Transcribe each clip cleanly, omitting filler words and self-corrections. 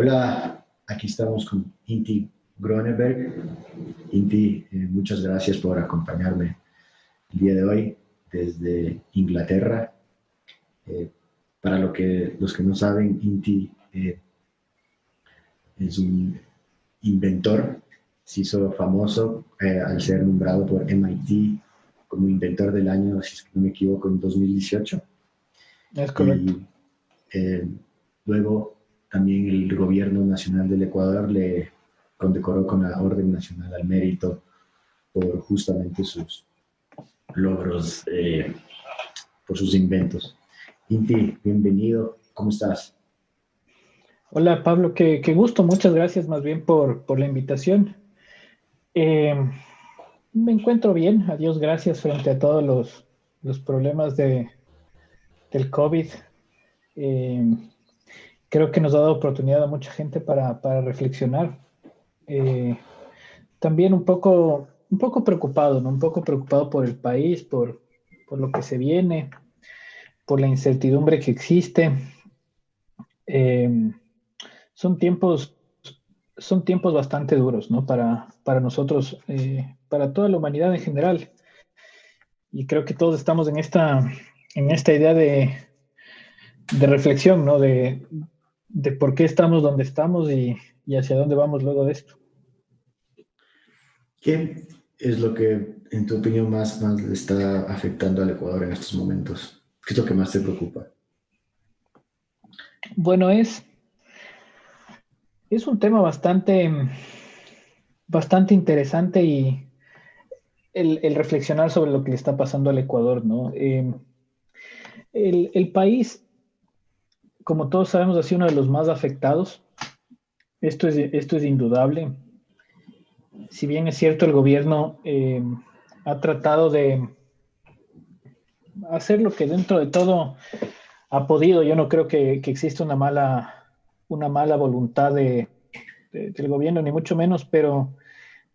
Hola, aquí estamos con Inti Groneberg. Inti, muchas gracias por acompañarme el día de hoy desde Inglaterra. Eh, para los que no saben, Inti es un inventor, se hizo famoso al ser nombrado por MIT como inventor del año, si es que no me equivoco, en 2018. Es correcto. Y eh, luego también el gobierno nacional del Ecuador le condecoró con la Orden Nacional al Mérito por justamente sus logros, por sus inventos. Inti, bienvenido, ¿cómo estás? Hola Pablo, qué gusto, muchas gracias más bien por la invitación. Eh, Me encuentro bien, adiós, gracias frente a todos los problemas del COVID. Eh, Creo que nos ha dado oportunidad a mucha gente para reflexionar. Eh, También un poco preocupado, ¿no? Un poco preocupado por el país, por lo que se viene, por la incertidumbre que existe. Eh, son tiempos son tiempos bastante duros, ¿no? Para nosotros, para toda la humanidad en general. Y creo que todos estamos en esta idea de reflexión, ¿no? De por qué estamos donde estamos y hacia dónde vamos luego de esto. ¿Qué es lo que, en tu opinión, más le está afectando al Ecuador en estos momentos? ¿Qué es lo que más te preocupa? Bueno, es un tema bastante interesante y el reflexionar sobre lo que le está pasando al Ecuador, ¿no? El país, como todos sabemos, ha sido uno de los más afectados. Esto es indudable. Si bien es cierto, el gobierno ha tratado de hacer lo que dentro de todo ha podido. Yo no creo que exista una mala voluntad del gobierno, ni mucho menos, pero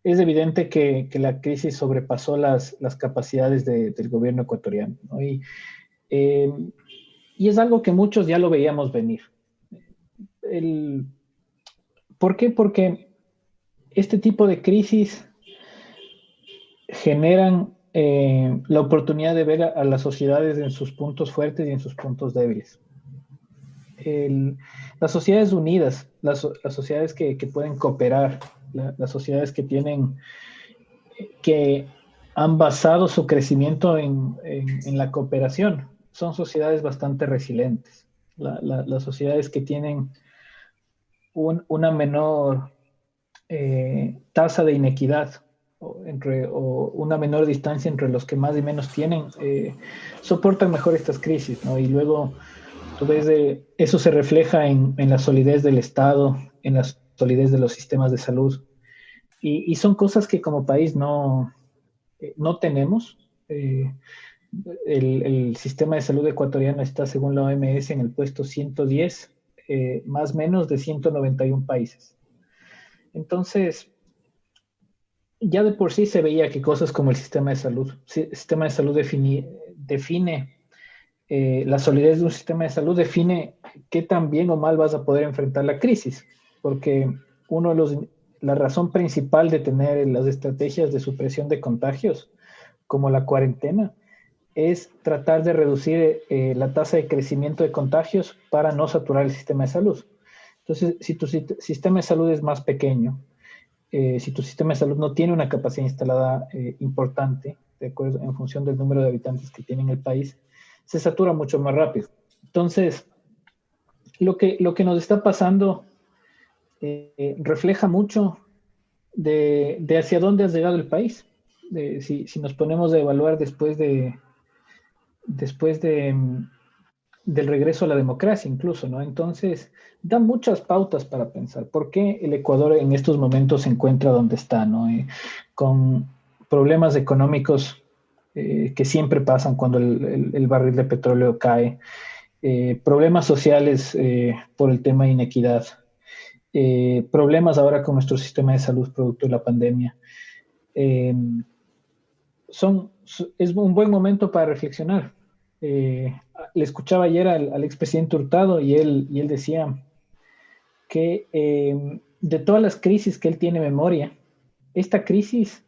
es evidente que la crisis sobrepasó las capacidades del gobierno ecuatoriano, ¿no? Eh, y es algo que muchos ya lo veíamos venir. El, ¿Por qué? Porque este tipo de crisis generan la oportunidad de ver a las sociedades en sus puntos fuertes y en sus puntos débiles. El, las sociedades unidas, las sociedades que pueden cooperar, las sociedades que han basado su crecimiento en la cooperación, son sociedades bastante resilientes. Las sociedades que tienen una menor tasa de inequidad o una menor distancia entre los que más y menos tienen, soportan mejor estas crisis, ¿no? Y luego tú ves eso se refleja en la solidez del Estado, en la solidez de los sistemas de salud. Y son cosas que como país no tenemos. El sistema de salud ecuatoriano está, según la OMS, en el puesto 110, más o menos de 191 países. Entonces, ya de por sí se veía que cosas como el sistema de salud, el sistema de salud define la solidez de un sistema de salud, define qué tan bien o mal vas a poder enfrentar la crisis, porque uno de la razón principal de tener las estrategias de supresión de contagios, como la cuarentena, es tratar de reducir la tasa de crecimiento de contagios para no saturar el sistema de salud. Entonces, si tu sistema de salud es más pequeño, si tu sistema de salud no tiene una capacidad instalada importante, de acuerdo, en función del número de habitantes que tiene en el país, se satura mucho más rápido. Entonces, lo que nos está pasando refleja mucho de hacia dónde ha llegado el país. Si nos ponemos a evaluar después del regreso a la democracia incluso, ¿no? Entonces, da muchas pautas para pensar. ¿Por qué el Ecuador en estos momentos se encuentra donde está, ¿no? Con problemas económicos que siempre pasan cuando el barril de petróleo cae, problemas sociales por el tema de inequidad, problemas ahora con nuestro sistema de salud producto de la pandemia. Eh, es un buen momento para reflexionar. Le escuchaba ayer al expresidente Hurtado y él decía, que de todas las crisis que él tiene memoria, esta crisis,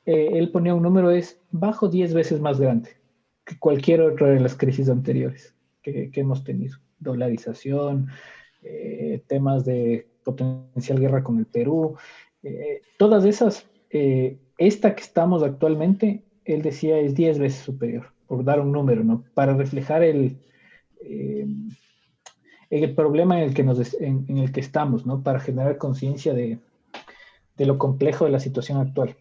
él ponía un número, es bajo 10 veces más grande que cualquier otra de las crisis anteriores que hemos tenido. Dolarización, temas de potencial guerra con el Perú, todas esas, esta que estamos actualmente, él decía es 10 veces superior, por dar un número, ¿no? Para reflejar eh, el problema en el que estamos, ¿no? Para generar conciencia de lo complejo de la situación actual.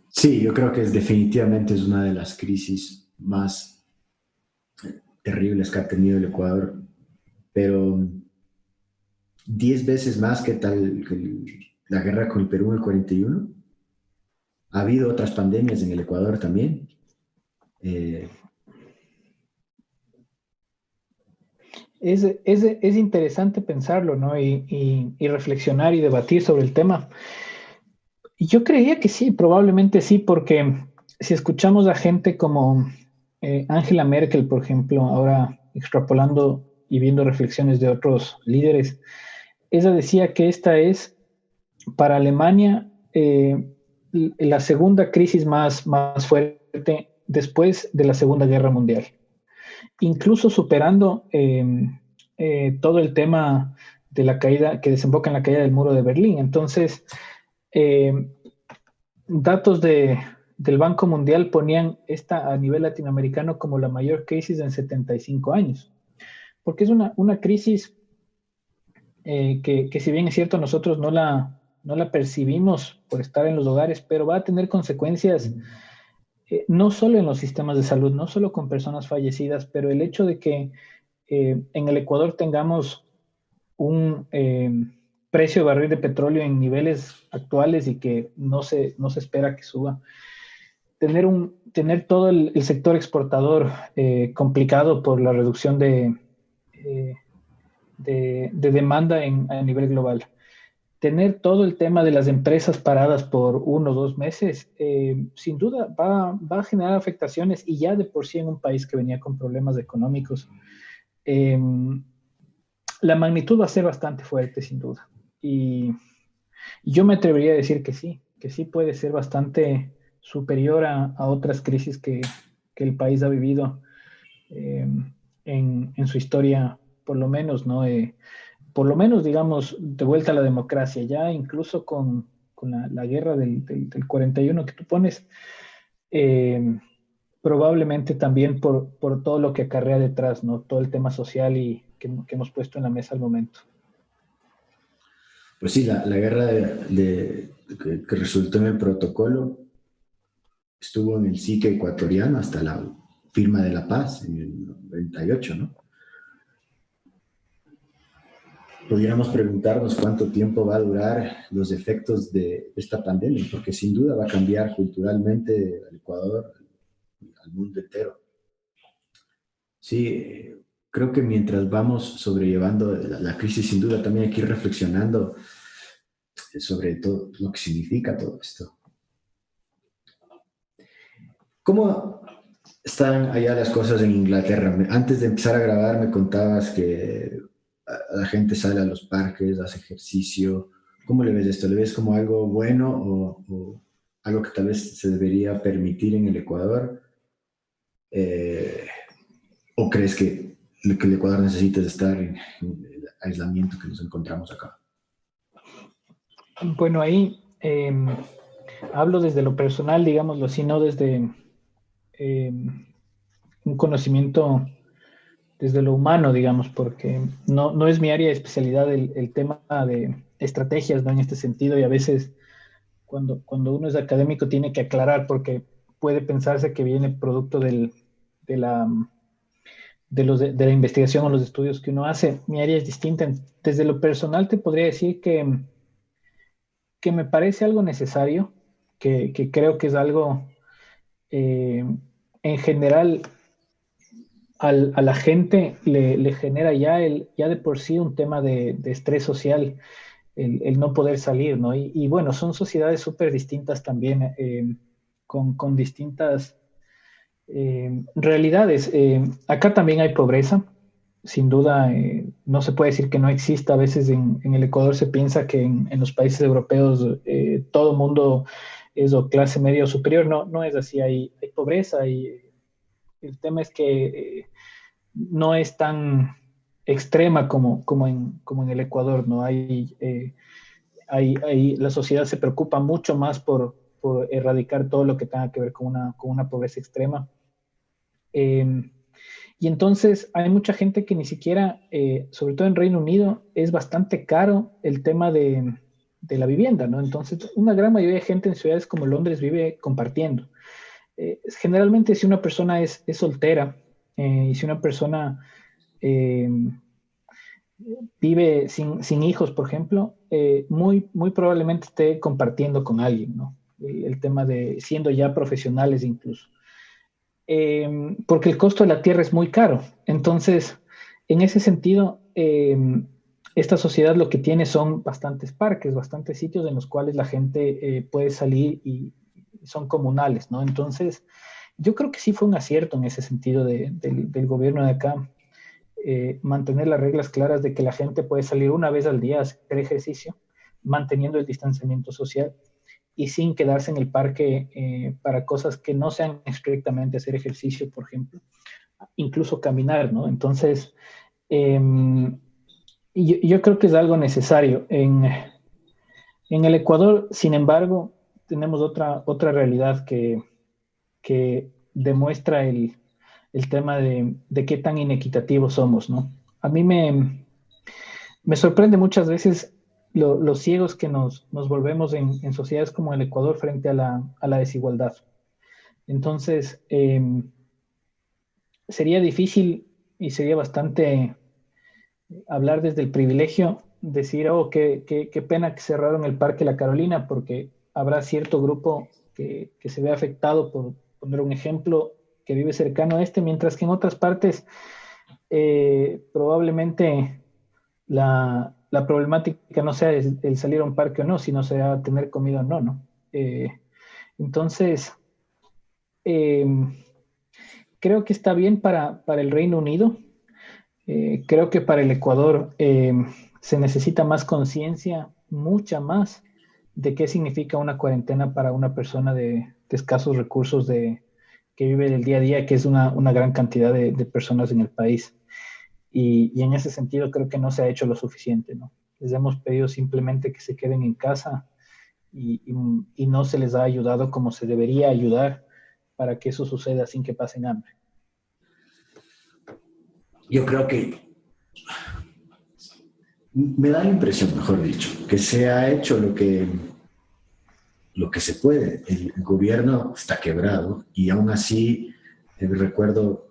Sí, yo creo que definitivamente es una de las crisis más terribles que ha tenido el Ecuador, pero 10 veces más que tal que la guerra con el Perú en el 41. Ha habido otras pandemias en el Ecuador también. Eh, Es interesante pensarlo, ¿no? Y reflexionar y debatir sobre el tema. Y yo creía que sí, probablemente sí, porque si escuchamos a gente como Angela Merkel, por ejemplo, ahora extrapolando y viendo reflexiones de otros líderes, ella decía que esta es para Alemania la segunda crisis más fuerte después de la Segunda Guerra Mundial, incluso superando todo el tema de la caída que desemboca en la caída del muro de Berlín. Entonces, eh, datos del Banco Mundial ponían esta a nivel latinoamericano como la mayor crisis en 75 años, porque es una crisis que si bien es cierto nosotros no la percibimos por estar en los hogares, pero va a tener consecuencias no solo en los sistemas de salud, no solo con personas fallecidas, pero el hecho de que en el Ecuador tengamos un precio de barril de petróleo en niveles actuales y que no se espera que suba. Tener todo el sector exportador complicado por la reducción eh, de demanda a nivel global. Tener todo el tema de las empresas paradas por 1 o 2 meses, sin duda va a generar afectaciones y ya de por sí en un país que venía con problemas económicos, eh, la magnitud va a ser bastante fuerte, sin duda. Y yo me atrevería a decir que sí puede ser bastante superior a otras crisis que el país ha vivido eh, en su historia, por lo menos, ¿no? Por lo menos, digamos, de vuelta a la democracia, ya incluso con la guerra del 41 que tú pones, eh, probablemente también por todo lo que acarrea detrás, ¿no? Todo el tema social y que hemos puesto en la mesa al momento. pues sí, la guerra que resultó en el protocolo estuvo en el psique ecuatoriano hasta la firma de la paz en el 98, ¿no? Pudiéramos preguntarnos cuánto tiempo va a durar los efectos de esta pandemia, porque sin duda va a cambiar culturalmente al Ecuador, al mundo entero. Sí, creo que mientras vamos sobrellevando la crisis, sin duda también hay que ir reflexionando sobre todo lo que significa todo esto. ¿Cómo están allá las cosas en Inglaterra? Antes de empezar a grabar me contabas que la gente sale a los parques, hace ejercicio. ¿Cómo le ves esto? ¿Le ves como algo bueno o algo que tal vez se debería permitir en el Ecuador? Eh, ¿O crees que lo que el Ecuador necesita es estar en el aislamiento que nos encontramos acá? Bueno, ahí hablo desde lo personal, digámoslo así, no desde eh, un conocimiento desde lo humano, digamos, porque no es mi área de especialidad el tema de estrategias, ¿no? En este sentido, y a veces cuando uno es académico tiene que aclarar porque puede pensarse que viene producto de la, de la investigación o los estudios que uno hace. Mi área es distinta. Desde lo personal te podría decir que me parece algo necesario, que creo que es algo eh, en general a la gente le genera ya de por sí un tema de estrés social, el no poder salir, ¿no? Y bueno, son sociedades súper distintas también, con distintas realidades. Acá también hay pobreza, sin duda, no se puede decir que no exista. A veces en el Ecuador se piensa que en los países europeos todo mundo es o clase media o superior. No, no es así. Hay pobreza y el tema es que no es tan extrema como en el Ecuador, ¿no? La sociedad se preocupa mucho más por erradicar todo lo que tenga que ver con una pobreza extrema. Y entonces hay mucha gente que ni siquiera, sobre todo en Reino Unido, es bastante caro el tema de la vivienda, ¿no? Entonces, una gran mayoría de gente en ciudades como Londres vive compartiendo. Generalmente, si una persona es soltera y si una persona eh, vive sin hijos, por ejemplo, muy probablemente esté compartiendo con alguien, ¿no? El tema de siendo ya profesionales incluso. Porque el costo de la tierra es muy caro. Entonces, en ese sentido, esta sociedad lo que tiene son bastantes parques, bastantes sitios en los cuales la gente puede salir y son comunales, ¿no? Entonces, yo creo que sí fue un acierto en ese sentido del gobierno de acá, mantener las reglas claras de que la gente puede salir una vez al día a hacer ejercicio, manteniendo el distanciamiento social y sin quedarse en el parque para cosas que no sean estrictamente hacer ejercicio, por ejemplo, incluso caminar, ¿no? Entonces, eh, yo creo que es algo necesario. En el Ecuador, sin embargo, tenemos otra realidad que demuestra el tema de qué tan inequitativos somos, ¿no? A mí me sorprende muchas veces los ciegos que nos volvemos en sociedades como el Ecuador frente a la desigualdad. Entonces, sería difícil y sería bastante hablar desde el privilegio, decir, oh, qué pena que cerraron el Parque La Carolina, porque habrá cierto grupo que se ve afectado, por poner un ejemplo, que vive cercano a este, mientras que en otras partes probablemente la problemática no sea el salir a un parque o no, sino sea tener comida o no, ¿no? Entonces, eh, creo que está bien para el Reino Unido. Creo que para el Ecuador se necesita más conciencia, mucha más, de qué significa una cuarentena para una persona de escasos recursos que vive el día a día, que es una gran cantidad de personas en el país. Y en ese sentido creo que no se ha hecho lo suficiente, ¿no? Les hemos pedido simplemente que se queden en casa y no se les ha ayudado como se debería ayudar para que eso suceda sin que pasen hambre. Yo creo que me da la impresión, mejor dicho, que se ha hecho lo que se puede. El gobierno está quebrado y aún así, recuerdo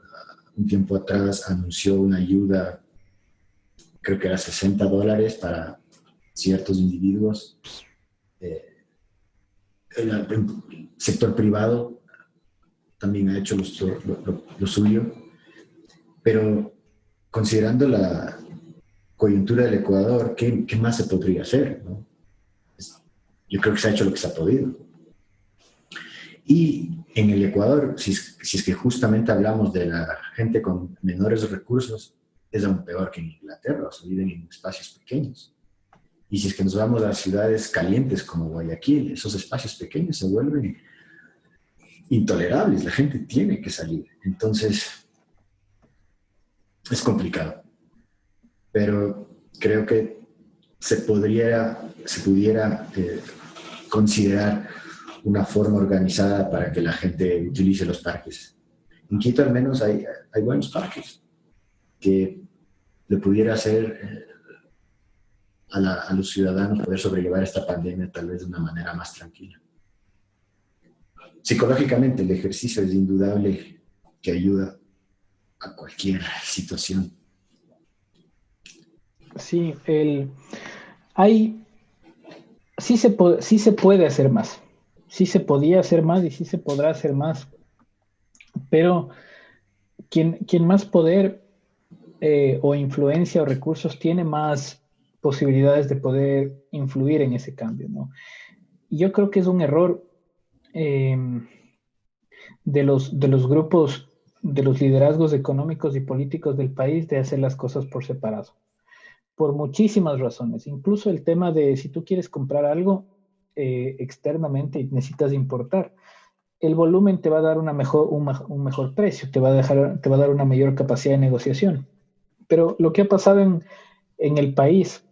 un tiempo atrás anunció una ayuda, creo que era $60 para ciertos individuos. El sector privado también ha hecho lo suyo, pero considerando la coyuntura del Ecuador, ¿qué más se podría hacer, ¿no? Yo creo que se ha hecho lo que se ha podido. Y en el Ecuador, si es que justamente hablamos de la gente con menores recursos, es aún peor que en Inglaterra, o sea, viven en espacios pequeños. Y si es que nos vamos a ciudades calientes como Guayaquil, esos espacios pequeños se vuelven intolerables, la gente tiene que salir. Entonces, es complicado. Pero creo que se pudiera considerar una forma organizada para que la gente utilice los parques. En Quito al menos hay buenos parques que le pudiera hacer a los ciudadanos poder sobrellevar esta pandemia tal vez de una manera más tranquila. Psicológicamente el ejercicio es indudable que ayuda a cualquier situación. Sí, hay, sí se puede hacer más, sí se podía hacer más y sí se podrá hacer más, pero quien más poder o influencia o recursos tiene más posibilidades de poder influir en ese cambio, ¿no? Y yo creo que es un error eh, de los grupos de los liderazgos económicos y políticos del país de hacer las cosas por separado, por muchísimas razones. Incluso el tema de si tú quieres comprar algo externamente y necesitas importar, el volumen te va a dar un mejor precio, te va a dar una mayor capacidad de negociación. Pero lo que ha pasado en el país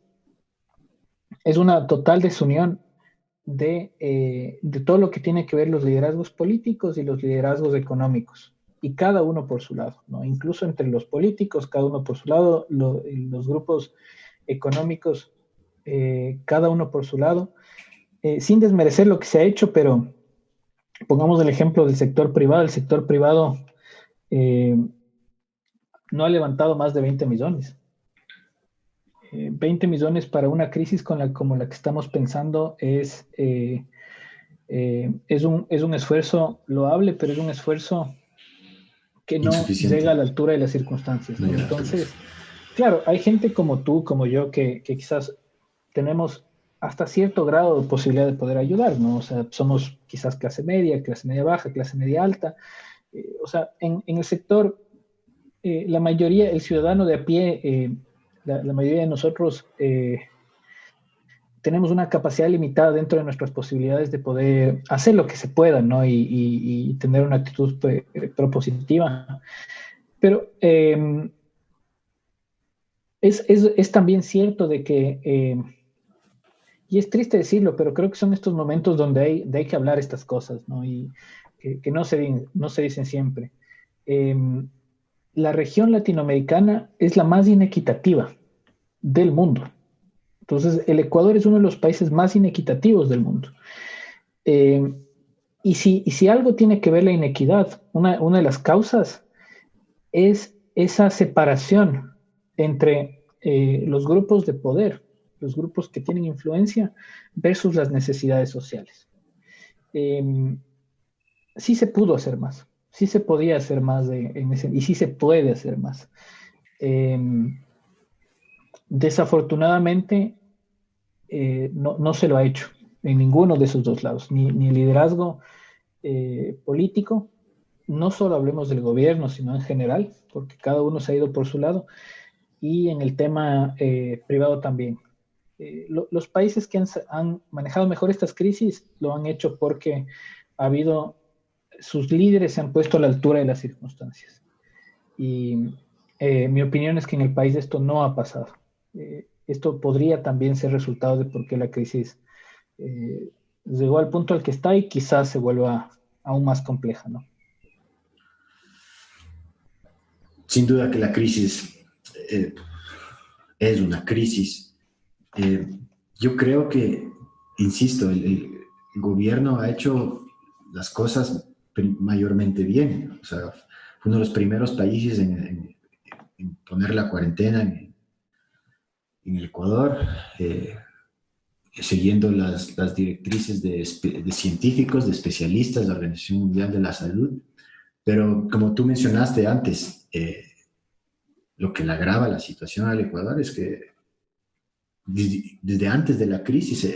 es una total desunión de todo lo que tiene que ver los liderazgos políticos y los liderazgos económicos, y cada uno por su lado, ¿no? Incluso entre los políticos, cada uno por su lado, los grupos económicos, cada uno por su lado, sin desmerecer lo que se ha hecho, pero pongamos el ejemplo del sector privado. El sector privado eh, no ha levantado más de 20 millones. 20 millones para una crisis como la que estamos pensando es un esfuerzo loable, pero es un esfuerzo que no llega Insuficiente. a la altura de las circunstancias, No ¿no? llega a Entonces, claro, hay gente como tú, como yo, que quizás tenemos hasta cierto grado de posibilidad de poder ayudar, ¿no? O sea, somos quizás clase media baja, clase media alta. O sea, en el sector, la mayoría, el ciudadano de a pie, la mayoría de nosotros tenemos una capacidad limitada dentro de nuestras posibilidades de poder hacer lo que se pueda, ¿no? Y tener una actitud propositiva. Pero es también cierto de que, y es triste decirlo, pero creo que son estos momentos donde hay que hablar estas cosas, ¿no? Y que no se dicen siempre. Eh, la región latinoamericana es la más inequitativa del mundo. Entonces, el Ecuador es uno de los países más inequitativos del mundo. Eh, y si algo tiene que ver la inequidad, una de las causas es esa separación entre los grupos de poder, los grupos que tienen influencia, versus las necesidades sociales. Eh, sí se pudo hacer más, sí se podía hacer más y sí se puede hacer más. Eh, desafortunadamente, no se lo ha hecho en ninguno de esos dos lados, ni el liderazgo político, no solo hablemos del gobierno, sino en general, porque cada uno se ha ido por su lado, y en el tema privado también. Los países que han manejado mejor estas crisis lo han hecho porque ha habido, sus líderes se han puesto a la altura de las circunstancias. Y mi opinión es que en el país esto no ha pasado. Esto podría también ser resultado de por qué la crisis llegó al punto al que está y quizás se vuelva aún más compleja, ¿no? Sin duda que la crisis eh, es una crisis. Eh, yo creo que, insisto, el gobierno ha hecho las cosas mayormente bien. O sea, fue uno de los primeros países en poner la cuarentena en el Ecuador, siguiendo las directrices de científicos, de especialistas de la Organización Mundial de la Salud. Pero como tú mencionaste antes, lo que le agrava la situación al Ecuador es que desde antes de la crisis,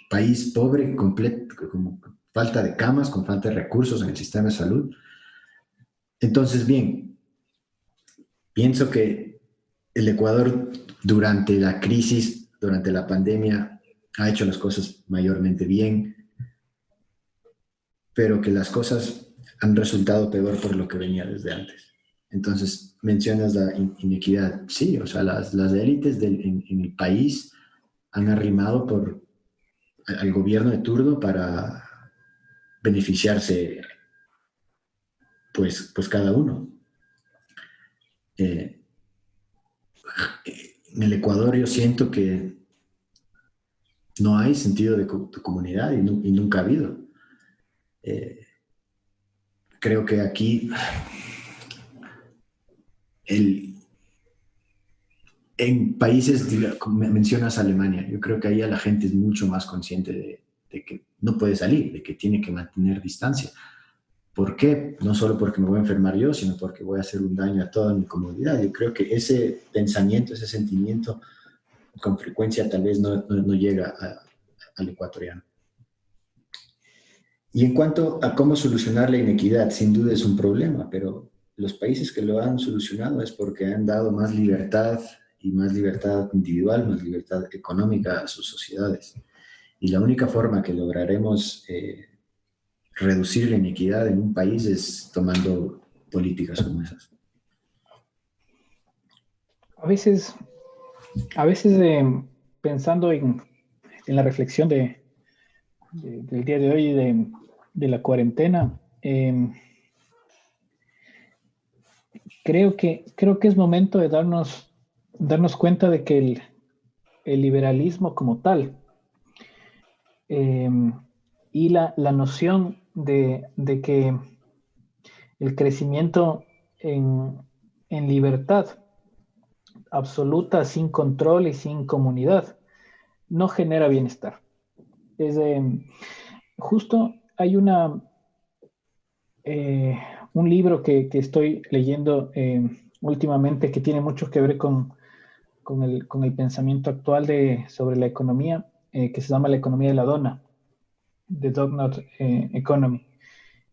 país pobre, completo, con falta de camas, con falta de recursos en el sistema de salud. Entonces, bien, pienso que el Ecuador durante la crisis, durante la pandemia, ha hecho las cosas mayormente bien, pero que las cosas han resultado peor por lo que venía desde antes. Entonces, mencionas la inequidad. Sí, o sea, las élites en el país han arrimado al gobierno de turno para beneficiarse, pues cada uno. Eh, en el Ecuador yo siento que no hay sentido de comunidad y nunca ha habido. Eh, creo que aquí el, en países, como mencionas Alemania, yo creo que ahí la gente es mucho más consciente de que no puede salir, de que tiene que mantener distancia. ¿Por qué? No solo porque me voy a enfermar yo, sino porque voy a hacer un daño a toda mi comunidad. Yo creo que ese pensamiento, ese sentimiento, con frecuencia tal vez no llega al ecuatoriano. Y en cuanto a cómo solucionar la inequidad, sin duda es un problema, pero los países que lo han solucionado es porque han dado más libertad y más libertad individual, más libertad económica a sus sociedades. Y la única forma que lograremos reducir la inequidad en un país es tomando políticas como esas. A veces, pensando en la reflexión del día de hoy de la cuarentena, creo que es momento de darnos cuenta de que el liberalismo como tal, eh, y la noción de que el crecimiento en libertad absoluta, sin control y sin comunidad, no genera bienestar. Es, justo hay eh, un libro que estoy leyendo últimamente que tiene mucho que ver con el pensamiento actual sobre la economía, que se llama La economía de la dona, The Doughnut Economy.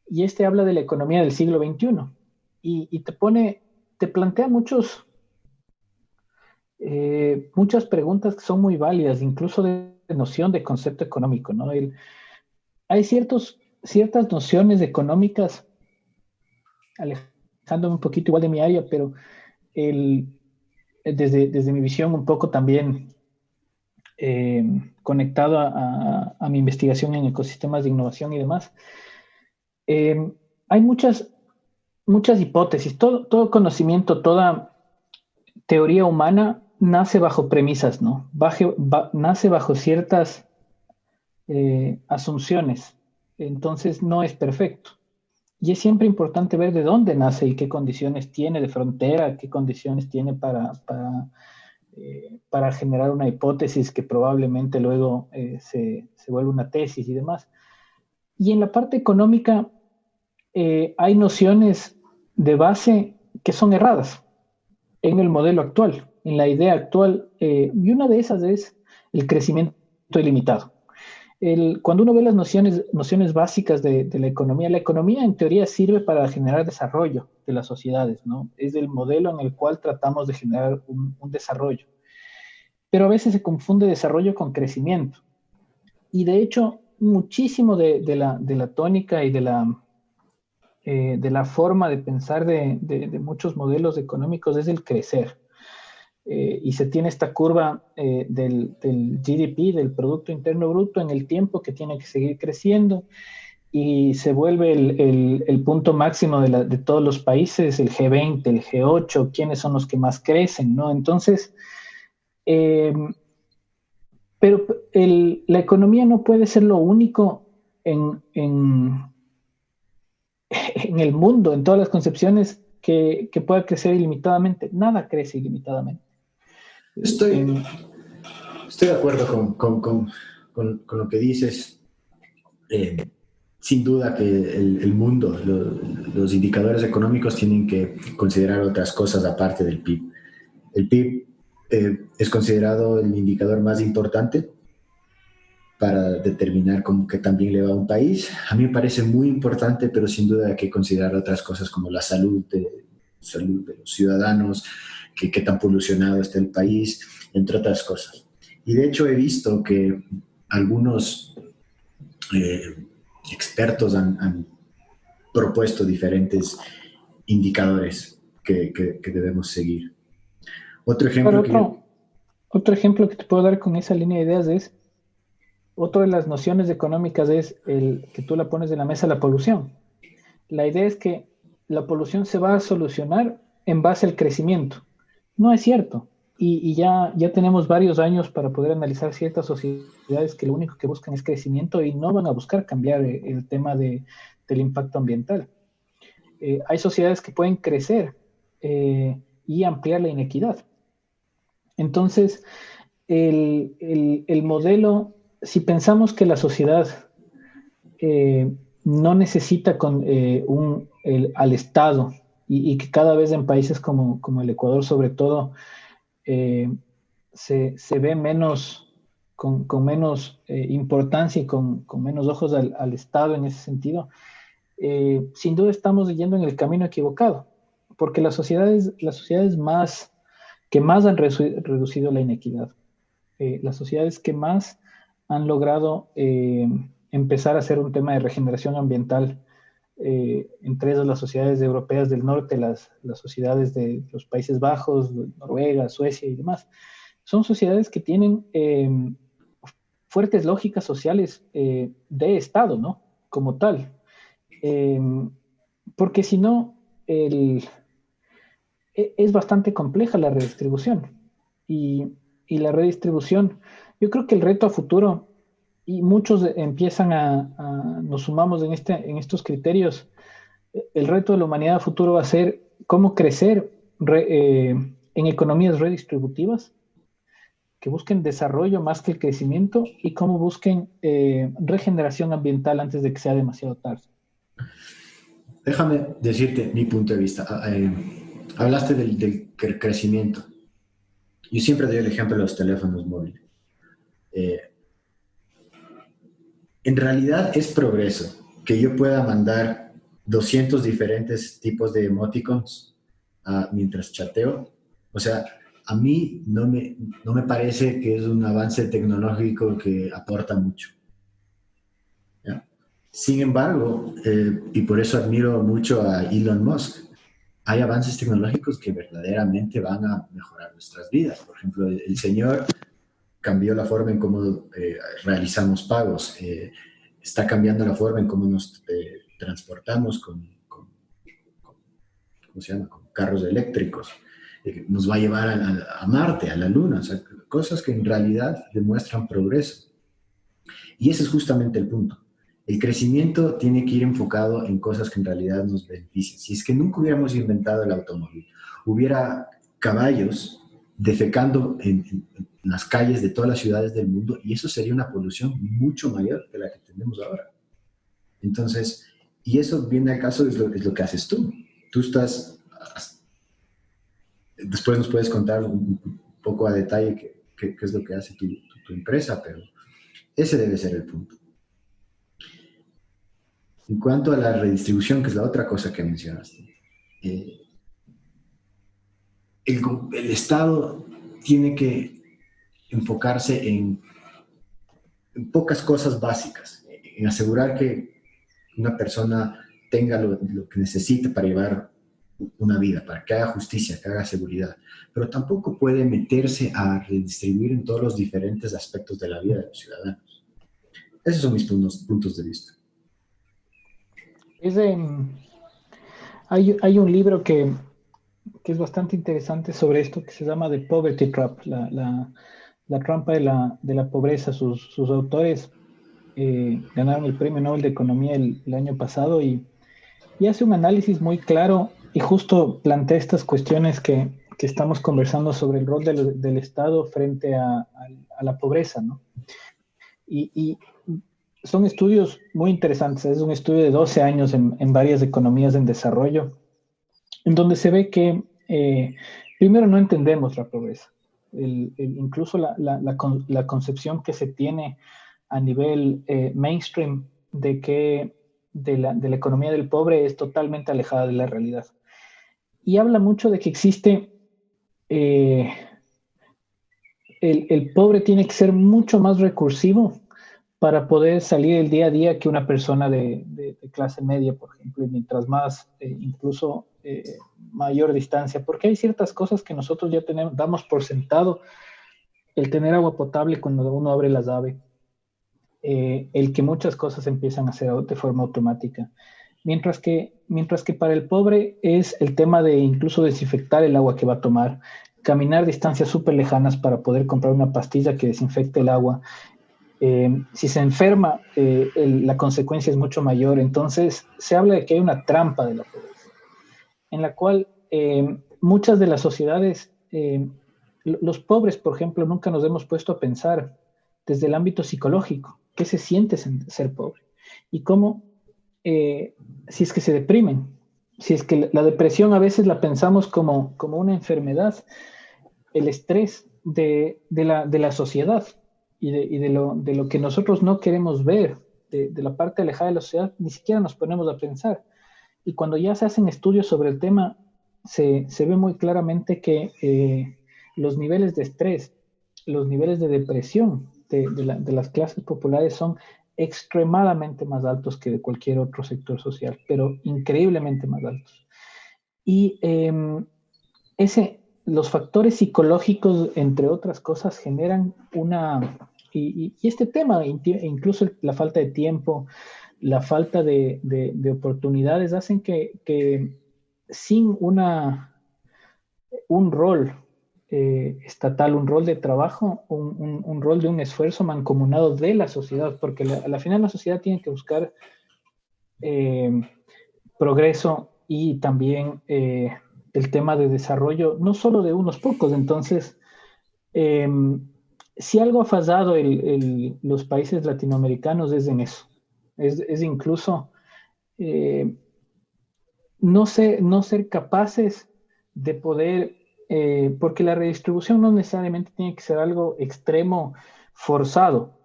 Y este habla de la economía del siglo XXI y te plantea muchas preguntas que son muy válidas, incluso de noción de concepto económico, ¿no? Hay ciertas nociones económicas, alejándome un poquito igual de mi área, pero el, desde mi visión un poco también eh, conectado a mi investigación en ecosistemas de innovación y demás, hay muchas hipótesis. Todo conocimiento, toda teoría humana nace bajo premisas, ¿no? Nace bajo ciertas asunciones. Entonces no es perfecto. Y es siempre importante ver de dónde nace y qué condiciones tiene de frontera, qué condiciones tiene para generar una hipótesis que probablemente luego se vuelve una tesis y demás. Y en la parte económica hay nociones de base que son erradas en el modelo actual, en la idea actual, y una de esas es el crecimiento ilimitado. Cuando uno ve las nociones básicas de la economía en teoría sirve para generar desarrollo de las sociedades, ¿no? Es el modelo en el cual tratamos de generar un desarrollo. Pero a veces se confunde desarrollo con crecimiento. Y de hecho, muchísimo de la tónica y de la forma de pensar de muchos modelos económicos es el crecer. Y se tiene esta curva del GDP, del Producto Interno Bruto, en el tiempo que tiene que seguir creciendo y se vuelve el punto máximo de todos los países, el G20, el G8, quiénes son los que más crecen, ¿no? Entonces, eh, pero la economía no puede ser lo único en el mundo, en todas las concepciones que pueda crecer ilimitadamente. Nada crece ilimitadamente. Estoy, estoy de acuerdo con lo que dices. Eh, Sin duda que el mundo, los indicadores económicos tienen que considerar otras cosas aparte del PIB. El PIB es considerado el indicador más importante para determinar cómo que también le va a un país. A mí me parece muy importante, pero sin duda hay que considerar otras cosas como la salud de los ciudadanos, que qué tan polucionado está el país, entre otras cosas. Y de hecho he visto que algunos expertos han propuesto diferentes indicadores que debemos seguir. Otro Ahora, ejemplo que... otro ejemplo que te puedo dar con esa línea de ideas es, otra de las nociones económicas es el que tú la pones en la mesa, la polución. La idea es que la polución se va a solucionar en base al crecimiento. No es cierto. Y ya tenemos varios años para poder analizar ciertas sociedades que lo único que buscan es crecimiento y no van a buscar cambiar el tema del impacto ambiental. Hay sociedades que pueden crecer y ampliar la inequidad. Entonces, el modelo, si pensamos que la sociedad no necesita al Estado y que cada vez en países como el Ecuador sobre todo eh, se ve menos, con menos importancia y con menos ojos al Estado en ese sentido, sin duda estamos yendo en el camino equivocado. porque las sociedades que más han reducido la inequidad, las sociedades que más han logrado empezar a hacer un tema de regeneración ambiental, entre ellas las sociedades europeas del norte, las sociedades de los Países Bajos, Noruega, Suecia y demás, son sociedades que tienen fuertes lógicas sociales de Estado, ¿no? Como tal. Eh, Porque si no, es bastante compleja la redistribución. Y la redistribución, yo creo que el reto a futuro, y muchos nos sumamos en estos criterios, el reto de la humanidad a futuro va a ser cómo crecer en economías redistributivas que busquen desarrollo más que el crecimiento y cómo busquen regeneración ambiental antes de que sea demasiado tarde. Déjame decirte mi punto de vista. Hablaste del crecimiento. Yo siempre doy el ejemplo de los teléfonos móviles. En realidad es progreso que yo pueda mandar 200 diferentes tipos de emoticons mientras chateo. O sea, a mí no me parece que es un avance tecnológico que aporta mucho. ¿Ya? Sin embargo, y por eso admiro mucho a Elon Musk, hay avances tecnológicos que verdaderamente van a mejorar nuestras vidas. Por ejemplo, el señor cambió la forma en cómo realizamos pagos, está cambiando la forma en cómo nos transportamos ¿cómo se llama? Con carros eléctricos. Nos va a llevar a Marte, a la Luna, o sea, cosas que en realidad demuestran progreso. Y ese es justamente el punto. El crecimiento tiene que ir enfocado en cosas que en realidad nos benefician. Si es que nunca hubiéramos inventado el automóvil, hubiera caballos defecando en las calles de todas las ciudades del mundo y eso sería una polución mucho mayor que la que tenemos ahora. Entonces, y eso viene al caso, es lo que haces tú. Tú estás... Después nos puedes contar un poco a detalle qué es lo que hace tu empresa, pero ese debe ser el punto. En cuanto a la redistribución, que es la otra cosa que mencionaste, el Estado tiene que enfocarse en pocas cosas básicas, en asegurar que una persona tenga lo que necesita para llevar una vida, para que haga justicia, que haga seguridad, pero tampoco puede meterse a redistribuir en todos los diferentes aspectos de la vida de los ciudadanos. Esos son mis puntos de vista. Hay un libro que es bastante interesante sobre esto, que se llama The Poverty Trap, la trampa de la pobreza. Sus autores ganaron el Premio Nobel de Economía el año pasado y hace un análisis muy claro y justo plantea estas cuestiones que estamos conversando sobre el rol del Estado frente a la pobreza, ¿no? Y son estudios muy interesantes. Es un estudio de 12 años en varias economías en desarrollo, en donde se ve que primero no entendemos la pobreza. Incluso la concepción que se tiene a nivel mainstream de la economía del pobre es totalmente alejada de la realidad. Y habla mucho de que existe el pobre tiene que ser mucho más recursivo para poder salir el día a día que una persona de clase media, por ejemplo, y mientras más, incluso mayor distancia, porque hay ciertas cosas que nosotros ya damos por sentado, el tener agua potable cuando uno abre la llave, el que muchas cosas empiezan a hacer de forma automática, mientras que para el pobre es el tema de incluso desinfectar el agua que va a tomar, caminar distancias súper lejanas para poder comprar una pastilla que desinfecte el agua. Si se enferma, la consecuencia es mucho mayor. Entonces, se habla de que hay una trampa de la pobreza, en la cual muchas de las sociedades, los pobres, por ejemplo, nunca nos hemos puesto a pensar desde el ámbito psicológico, qué se siente ser pobre y cómo, si es que se deprimen, si es que la depresión a veces la pensamos como una enfermedad, el estrés de la sociedad. Y de lo que nosotros no queremos ver, de la parte alejada de la sociedad, ni siquiera nos ponemos a pensar. Y cuando ya se hacen estudios sobre el tema, se ve muy claramente que los niveles de estrés, los niveles de depresión de las clases populares son extremadamente más altos que de cualquier otro sector social, pero increíblemente más altos. Y los factores psicológicos, entre otras cosas, generan y este tema, incluso la falta de tiempo, la falta de oportunidades, hacen que sin un rol estatal, un rol de trabajo, un rol de un esfuerzo mancomunado de la sociedad, porque a la final la sociedad tiene que buscar progreso y también el tema de desarrollo, no solo de unos pocos. Entonces, si algo ha fallado los países latinoamericanos es en eso. Es incluso no ser capaces de poder, porque la redistribución no necesariamente tiene que ser algo extremo, forzado,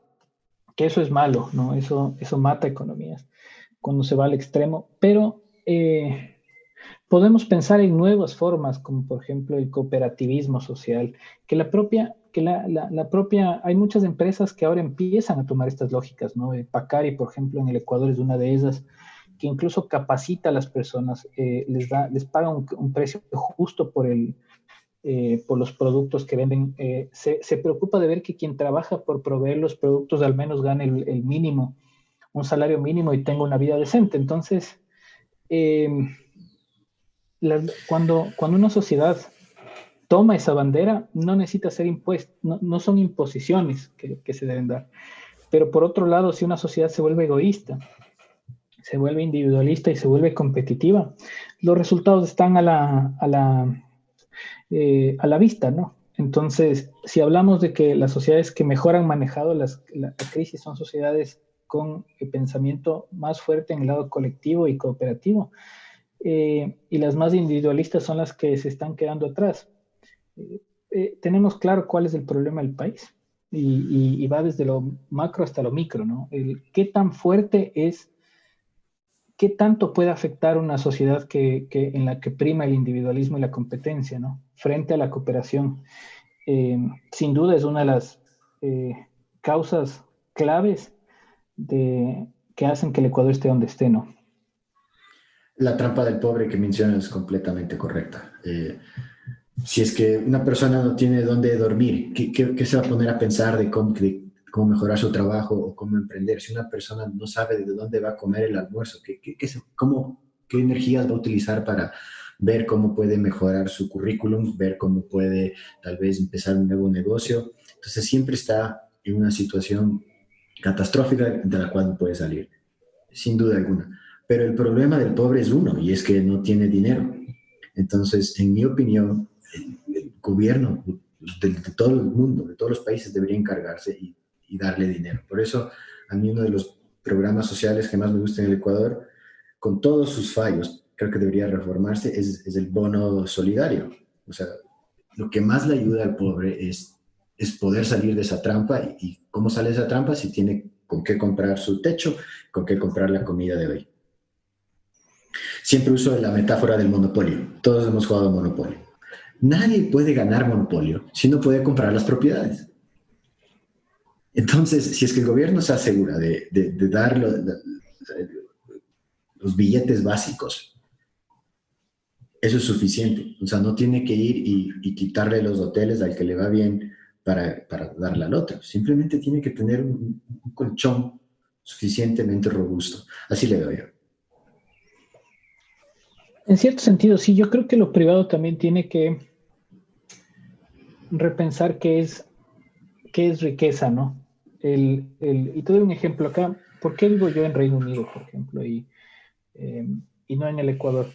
que eso es malo, ¿no? Eso mata economías cuando se va al extremo, pero podemos pensar en nuevas formas, como por ejemplo el cooperativismo social, hay muchas empresas que ahora empiezan a tomar estas lógicas, ¿no? Pacari, por ejemplo, en el Ecuador es una de esas, que incluso capacita a las personas, les paga un precio justo por los productos que venden. Se preocupa de ver que quien trabaja por proveer los productos al menos gane el mínimo, un salario mínimo y tenga una vida decente. Entonces, eh, cuando una sociedad toma esa bandera, no necesita ser impuesta, no son imposiciones que se deben dar. Pero por otro lado, si una sociedad se vuelve egoísta, se vuelve individualista y se vuelve competitiva, los resultados están a la vista, ¿no? Entonces, si hablamos de que las sociedades que mejor han manejado la crisis son sociedades con el pensamiento más fuerte en el lado colectivo y cooperativo, y las más individualistas son las que se están quedando atrás. Tenemos claro cuál es el problema del país y va desde lo macro hasta lo micro, ¿no? Qué tan fuerte es, qué tanto puede afectar una sociedad en la que prima el individualismo y la competencia, ¿no? Frente a la cooperación. Sin duda es una de las causas claves que hacen que el Ecuador esté donde esté, ¿no? La trampa del pobre que mencionas es completamente correcta. Si es que una persona no tiene dónde dormir, ¿qué se va a poner a pensar de cómo mejorar su trabajo o cómo emprender? Si una persona no sabe de dónde va a comer el almuerzo, ¿qué energías va a utilizar para ver cómo puede mejorar su currículum, ver cómo puede tal vez empezar un nuevo negocio? Entonces siempre está en una situación catastrófica de la cual no puede salir, sin duda alguna. Pero el problema del pobre es uno, y es que no tiene dinero. Entonces, en mi opinión, el gobierno de todo el mundo, de todos los países, debería encargarse y darle dinero. Por eso, a mí uno de los programas sociales que más me gusta en el Ecuador, con todos sus fallos, creo que debería reformarse, es el bono solidario. O sea, lo que más le ayuda al pobre es poder salir de esa trampa. ¿Y cómo sale de esa trampa? Si tiene con qué comprar su techo, con qué comprar la comida de hoy. Siempre uso la metáfora del monopolio. Todos hemos jugado monopolio. Nadie puede ganar monopolio si no puede comprar las propiedades. Entonces, si es que el gobierno se asegura de dar los billetes básicos, eso es suficiente. O sea, no tiene que ir y quitarle los hoteles al que le va bien para darle al otro. Simplemente tiene que tener un colchón suficientemente robusto. Así le veo yo. En cierto sentido, sí, yo creo que lo privado también tiene que repensar qué es riqueza, ¿no? Y te doy un ejemplo acá. ¿Por qué vivo yo en Reino Unido, por ejemplo, y no en el Ecuador?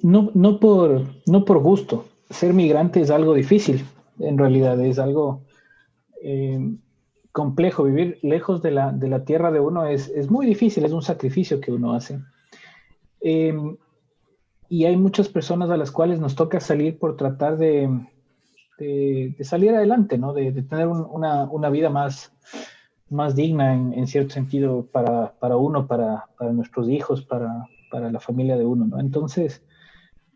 No por gusto. Ser migrante es algo difícil, en realidad, es algo complejo. Vivir lejos de la tierra de uno es muy difícil, es un sacrificio que uno hace. Y hay muchas personas a las cuales nos toca salir por tratar de salir adelante, ¿no? De tener una vida más digna en cierto sentido para uno, para nuestros hijos, para la familia de uno, ¿no? Entonces,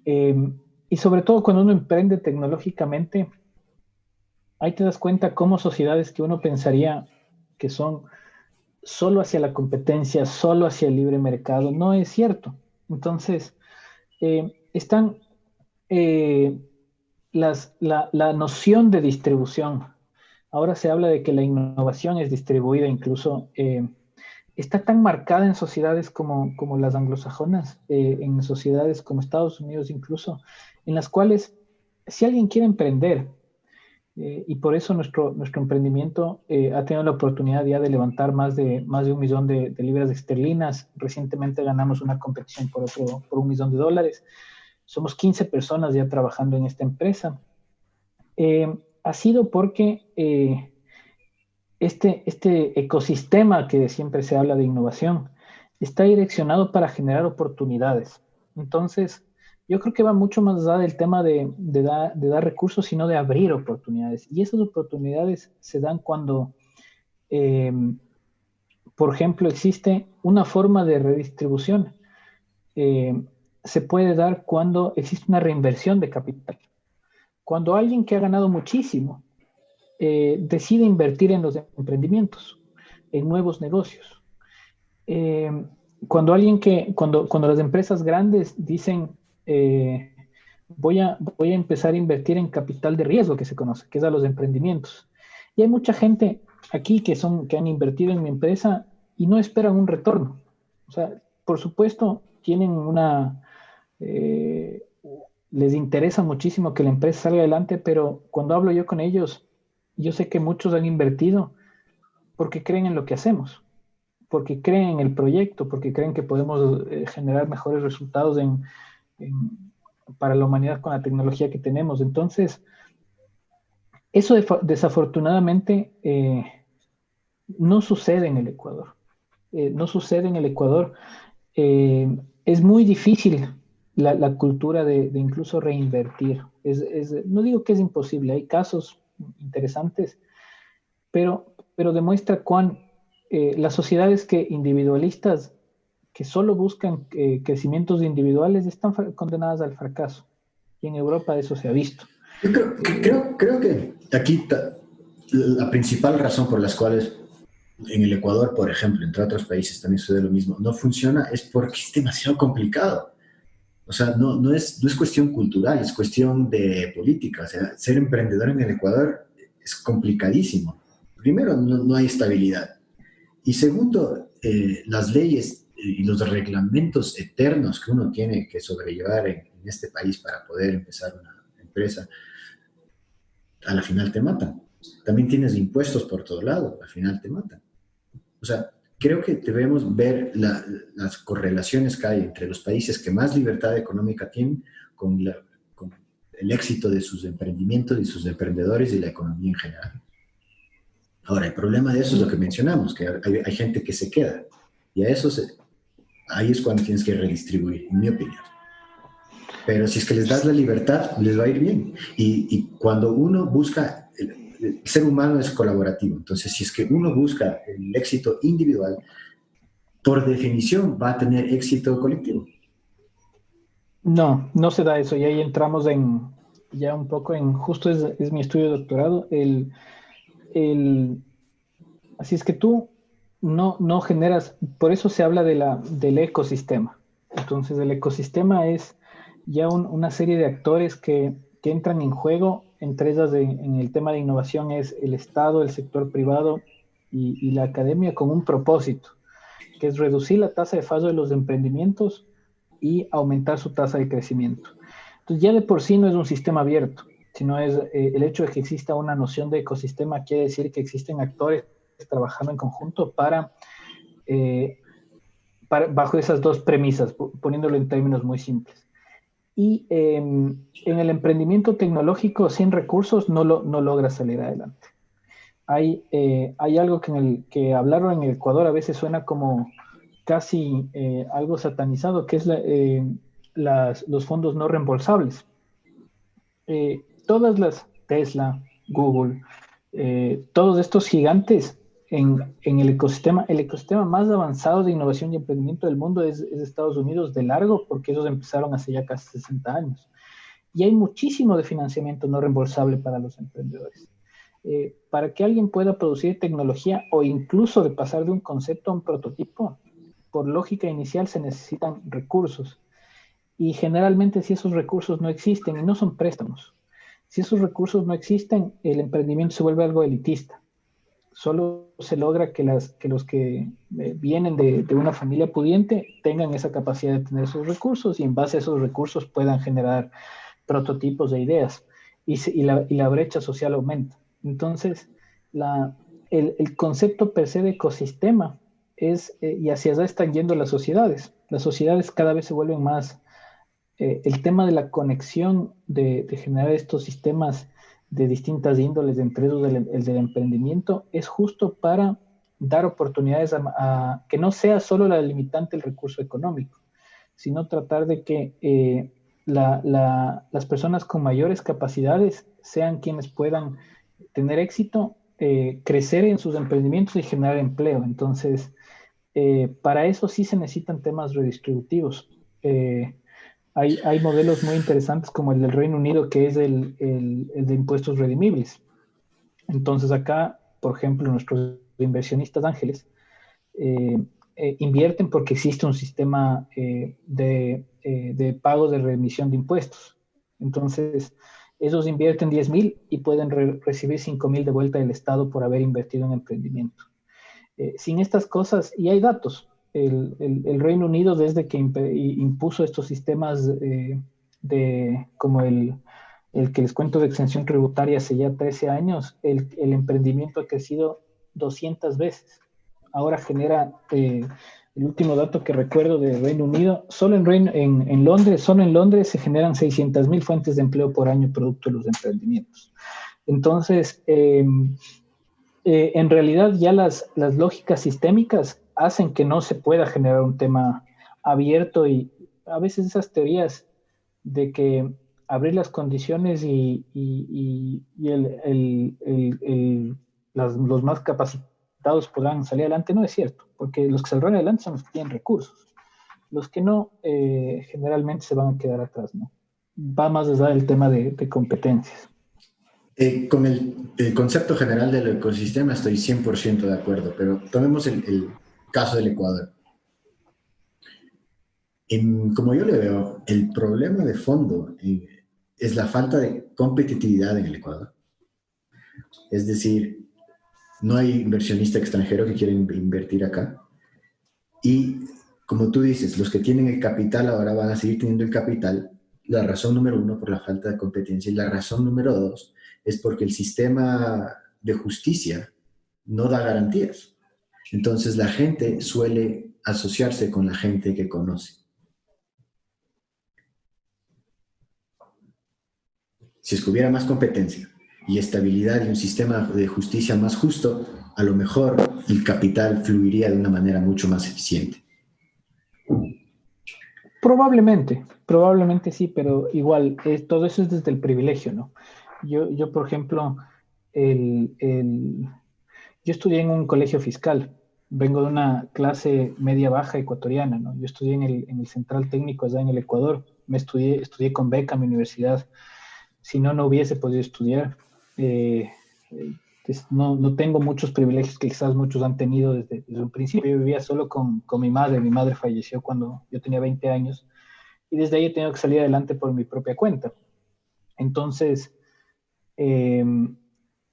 Eh, y sobre todo cuando uno emprende tecnológicamente, ahí te das cuenta cómo sociedades que uno pensaría que son solo hacia la competencia, solo hacia el libre mercado, no es cierto. Entonces, están eh, la noción de distribución. Ahora se habla de que la innovación es distribuida, incluso está tan marcada en sociedades como las anglosajonas, en sociedades como Estados Unidos incluso, en las cuales si alguien quiere emprender, y por eso nuestro emprendimiento ha tenido la oportunidad ya de levantar más de 1 millón de libras esterlinas. Recientemente ganamos una competición por $1 millón. Somos 15 personas ya trabajando en esta empresa. Ha sido porque este ecosistema que siempre se habla de innovación está direccionado para generar oportunidades. Entonces, yo creo que va mucho más allá del tema de dar recursos, sino de abrir oportunidades. Y esas oportunidades se dan cuando, eh, por ejemplo, existe una forma de redistribución. Eh, Se puede dar cuando existe una reinversión de capital. Cuando alguien que ha ganado muchísimo decide invertir en los emprendimientos, en nuevos negocios. Eh, cuando las empresas grandes dicen, voy a empezar a invertir en capital de riesgo, que se conoce, que es a los emprendimientos. Y hay mucha gente aquí que han invertido en mi empresa y no esperan un retorno. O sea, por supuesto, eh, les interesa muchísimo que la empresa salga adelante, pero cuando hablo yo con ellos, yo sé que muchos han invertido porque creen en lo que hacemos, porque creen en el proyecto, porque creen que podemos generar mejores resultados para la humanidad con la tecnología que tenemos. Entonces, eso desafortunadamente no sucede en el Ecuador. No sucede en el Ecuador. Es muy difícil la cultura de incluso reinvertir. No digo que es imposible, hay casos interesantes, pero demuestra cuán las sociedades individualistas que solo buscan crecimientos individuales están condenadas al fracaso. Y en Europa eso se ha visto. Yo creo que aquí la principal razón por las cuales en el Ecuador, por ejemplo, entre otros países también sucede lo mismo, no funciona es porque es demasiado complicado. O sea, no es cuestión cultural, es cuestión de política. O sea, ser emprendedor en el Ecuador es complicadísimo. Primero, no hay estabilidad. Y segundo, las leyes y los reglamentos eternos que uno tiene que sobrellevar en este país para poder empezar una empresa, a la final te matan. También tienes impuestos por todo lado, al final te matan. O sea, creo que debemos ver las correlaciones que hay entre los países que más libertad económica tienen con el éxito de sus emprendimientos y sus emprendedores y la economía en general. Ahora, el problema de eso es lo que mencionamos, que hay gente que se queda y ahí es cuando tienes que redistribuir, en mi opinión. Pero si es que les das la libertad, les va a ir bien. Y cuando uno busca, el ser humano es colaborativo, entonces si es que uno busca el éxito individual, por definición va a tener éxito colectivo. No, no se da eso. Y ahí entramos ya un poco justo es mi estudio de doctorado. El, Así es que tú no generas, por eso se habla del ecosistema. Entonces el ecosistema es ya una serie de actores que entran en juego. Entre ellas en el tema de innovación es el Estado, el sector privado y la academia con un propósito, que es reducir la tasa de fallo de los emprendimientos y aumentar su tasa de crecimiento. Entonces ya de por sí no es un sistema abierto, sino es el hecho de que exista una noción de ecosistema quiere decir que existen actores trabajando en conjunto eh, bajo esas dos premisas, poniéndolo en términos muy simples. Y en el emprendimiento tecnológico sin recursos no logra salir adelante. Hay algo que hablarlo en el Ecuador a veces suena como casi algo satanizado, que es los fondos no reembolsables. Todas las Tesla, Google, todos estos gigantes en el ecosistema más avanzado de innovación y emprendimiento del mundo es Estados Unidos de largo, porque ellos empezaron hace ya casi 60 años. Y hay muchísimo de financiamiento no reembolsable para los emprendedores. Para que alguien pueda producir tecnología o incluso de pasar de un concepto a un prototipo, por lógica inicial se necesitan recursos. Y generalmente si esos recursos no existen, y no son préstamos, si esos recursos no existen, el emprendimiento se vuelve algo elitista. Solo se logra que los que vienen de una familia pudiente tengan esa capacidad de tener esos recursos y en base a esos recursos puedan generar prototipos de ideas y la brecha social aumenta. Entonces, el concepto per se de ecosistema es, y hacia allá están yendo las sociedades. Las sociedades cada vez se vuelven más, el tema de la conexión, de generar estos sistemas de distintas índoles, entre ellos el del emprendimiento, es justo para dar oportunidades a que no sea solo la limitante el recurso económico, sino tratar de que las personas con mayores capacidades sean quienes puedan tener éxito, crecer en sus emprendimientos y generar empleo. Entonces, para eso sí se necesitan temas redistributivos. Hay modelos muy interesantes como el del Reino Unido, que es el de impuestos redimibles. Entonces acá, por ejemplo, nuestros inversionistas ángeles invierten porque existe un sistema de pago de remisión de impuestos. Entonces, ellos invierten 10.000 y pueden recibir 5.000 de vuelta del Estado por haber invertido en emprendimiento. Sin estas cosas, y hay datos, el Reino Unido desde que impuso estos sistemas como el que les cuento de exención tributaria hace ya 13 años, el emprendimiento ha crecido 200 veces. Ahora genera, el último dato que recuerdo del Reino Unido, solo en Londres se generan 600.000 fuentes de empleo por año producto de los emprendimientos. Entonces, en realidad ya las lógicas sistémicas hacen que no se pueda generar un tema abierto y a veces esas teorías de que abrir las condiciones y los más capacitados podrán salir adelante no es cierto, porque los que saldrán adelante son los que tienen recursos. Los que no, generalmente se van a quedar atrás, ¿no? Va más allá del tema de competencias. Con el concepto general del ecosistema estoy 100% de acuerdo, pero tomemos el caso del Ecuador. Como yo le veo, el problema de fondo es la falta de competitividad en el Ecuador. Es decir, no hay inversionista extranjero que quiera invertir acá. Y como tú dices, los que tienen el capital ahora van a seguir teniendo el capital. La razón número uno, por la falta de competencia. Y la razón número dos, es porque el sistema de justicia no da garantías. Entonces la gente suele asociarse con la gente que conoce. Si es que hubiera más competencia y estabilidad y un sistema de justicia más justo, a lo mejor el capital fluiría de una manera mucho más eficiente. Probablemente sí, pero igual, todo eso es desde el privilegio, ¿no? Yo por ejemplo, yo estudié en un colegio fiscal, vengo de una clase media-baja ecuatoriana, ¿no? Yo estudié en el Central Técnico allá en el Ecuador, estudié con beca en mi universidad, si no, no hubiese podido estudiar. No tengo muchos privilegios que quizás muchos han tenido desde un principio. Yo vivía solo con mi madre falleció cuando yo tenía 20 años, y desde ahí he tenido que salir adelante por mi propia cuenta. Entonces,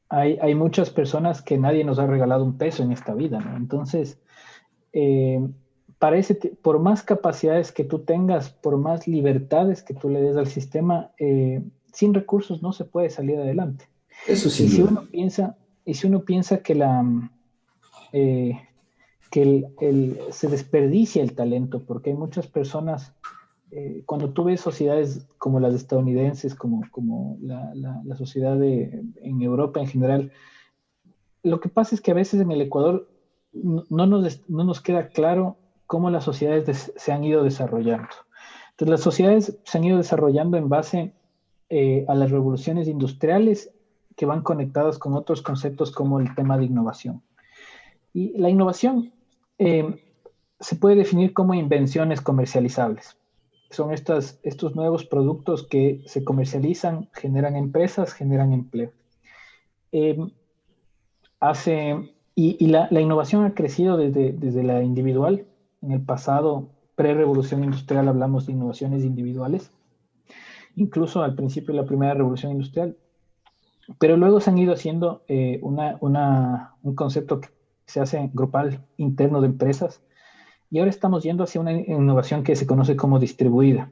hay muchas personas que nadie nos ha regalado un peso en esta vida, ¿no? Entonces, por más capacidades que tú tengas, por más libertades que tú le des al sistema, sin recursos no se puede salir adelante. Eso sí. Si uno piensa que se desperdicia el talento, porque hay muchas personas, cuando tú ves sociedades como las estadounidenses, como la sociedad en Europa en general, lo que pasa es que a veces en el Ecuador no nos queda claro cómo las sociedades se han ido desarrollando. Entonces las sociedades se han ido desarrollando en base a las revoluciones industriales que van conectadas con otros conceptos como el tema de innovación. Y la innovación se puede definir como invenciones comercializables. Son estos nuevos productos que se comercializan, generan empresas, generan empleo. Eh, la innovación ha crecido desde la individual. En el pasado, pre-revolución industrial, hablamos de innovaciones individuales, incluso al principio de la primera revolución industrial. Pero luego se han ido haciendo un concepto que se hace grupal interno de empresas, y ahora estamos yendo hacia una innovación que se conoce como distribuida,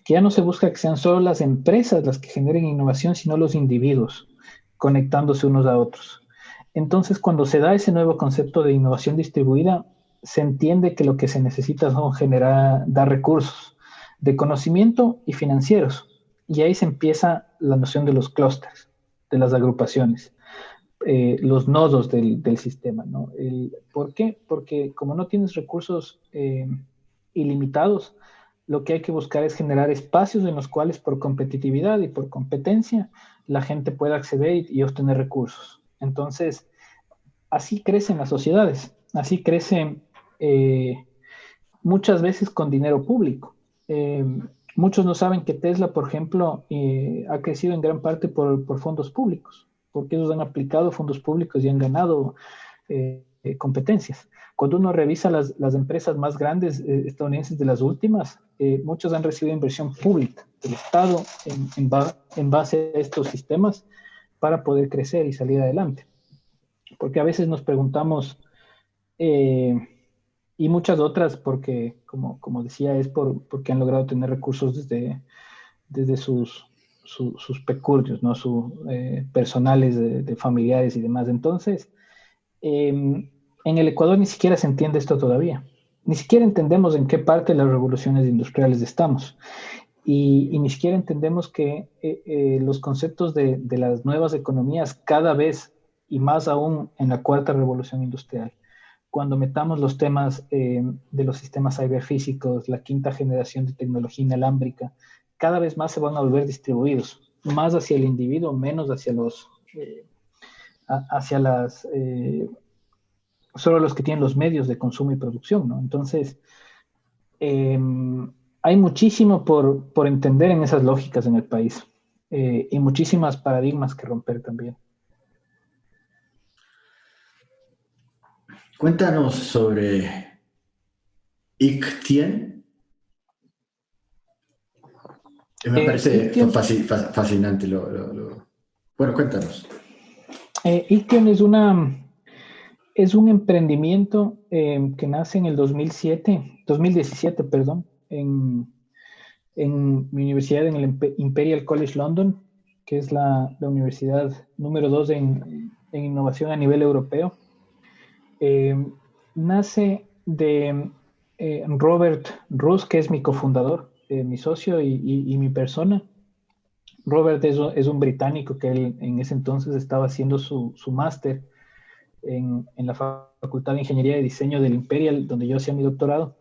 que ya no se busca que sean solo las empresas las que generen innovación, sino los individuos, conectándose unos a otros. Entonces, cuando se da ese nuevo concepto de innovación distribuida, se entiende que lo que se necesita son dar recursos de conocimiento y financieros. Y ahí se empieza la noción de los clústeres, de las agrupaciones, los nodos del sistema, ¿no? ¿Por qué? Porque como no tienes recursos ilimitados, lo que hay que buscar es generar espacios en los cuales por competitividad y por competencia la gente pueda acceder y obtener recursos. Entonces, así crecen las sociedades, así crecen muchas veces con dinero público. Muchos no saben que Tesla, por ejemplo, ha crecido en gran parte por fondos públicos, porque ellos han aplicado fondos públicos y han ganado competencias. Cuando uno revisa las empresas más grandes estadounidenses de las últimas, muchas han recibido inversión pública del Estado en base a estos sistemas para poder crecer y salir adelante. Porque a veces nos preguntamos, y muchas otras, porque como decía, es porque han logrado tener recursos desde sus pecunios, ¿no? Personales de familiares y demás. Entonces, en el Ecuador ni siquiera se entiende esto todavía. Ni siquiera entendemos en qué parte de las revoluciones industriales estamos. Y ni siquiera entendemos que los conceptos de las nuevas economías cada vez, y más aún en la cuarta revolución industrial, cuando metamos los temas de los sistemas ciberfísicos, la quinta generación de tecnología inalámbrica, cada vez más se van a volver distribuidos, más hacia el individuo, menos hacia solo los que tienen los medios de consumo y producción, ¿no? Entonces, hay muchísimo por entender en esas lógicas en el país, y muchísimas paradigmas que romper también. Cuéntanos sobre ICTIEN. Me parece fascinante. Bueno, cuéntanos. ICTIEN es un emprendimiento que nace en el 2017, perdón, en mi universidad, en el Imperial College London, que es la universidad número 2 en innovación a nivel europeo. Nace de Robert Roos, que es mi cofundador, mi socio y mi persona. Robert es un británico que él en ese entonces estaba haciendo su máster en la Facultad de Ingeniería y Diseño del Imperial, donde yo hacía mi doctorado.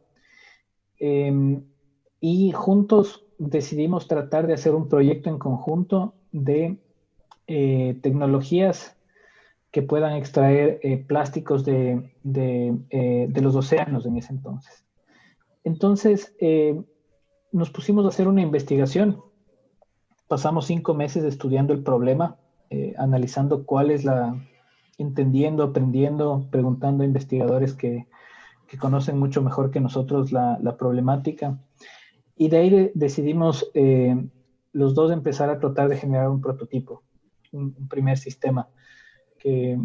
Y juntos decidimos tratar de hacer un proyecto en conjunto de tecnologías que puedan extraer plásticos de los océanos en ese entonces. Entonces, nos pusimos a hacer una investigación. Pasamos 5 meses estudiando el problema, analizando entendiendo, aprendiendo, preguntando a investigadores que conocen mucho mejor que nosotros la problemática. Y de ahí decidimos los dos empezar a tratar de generar un prototipo, un primer sistema que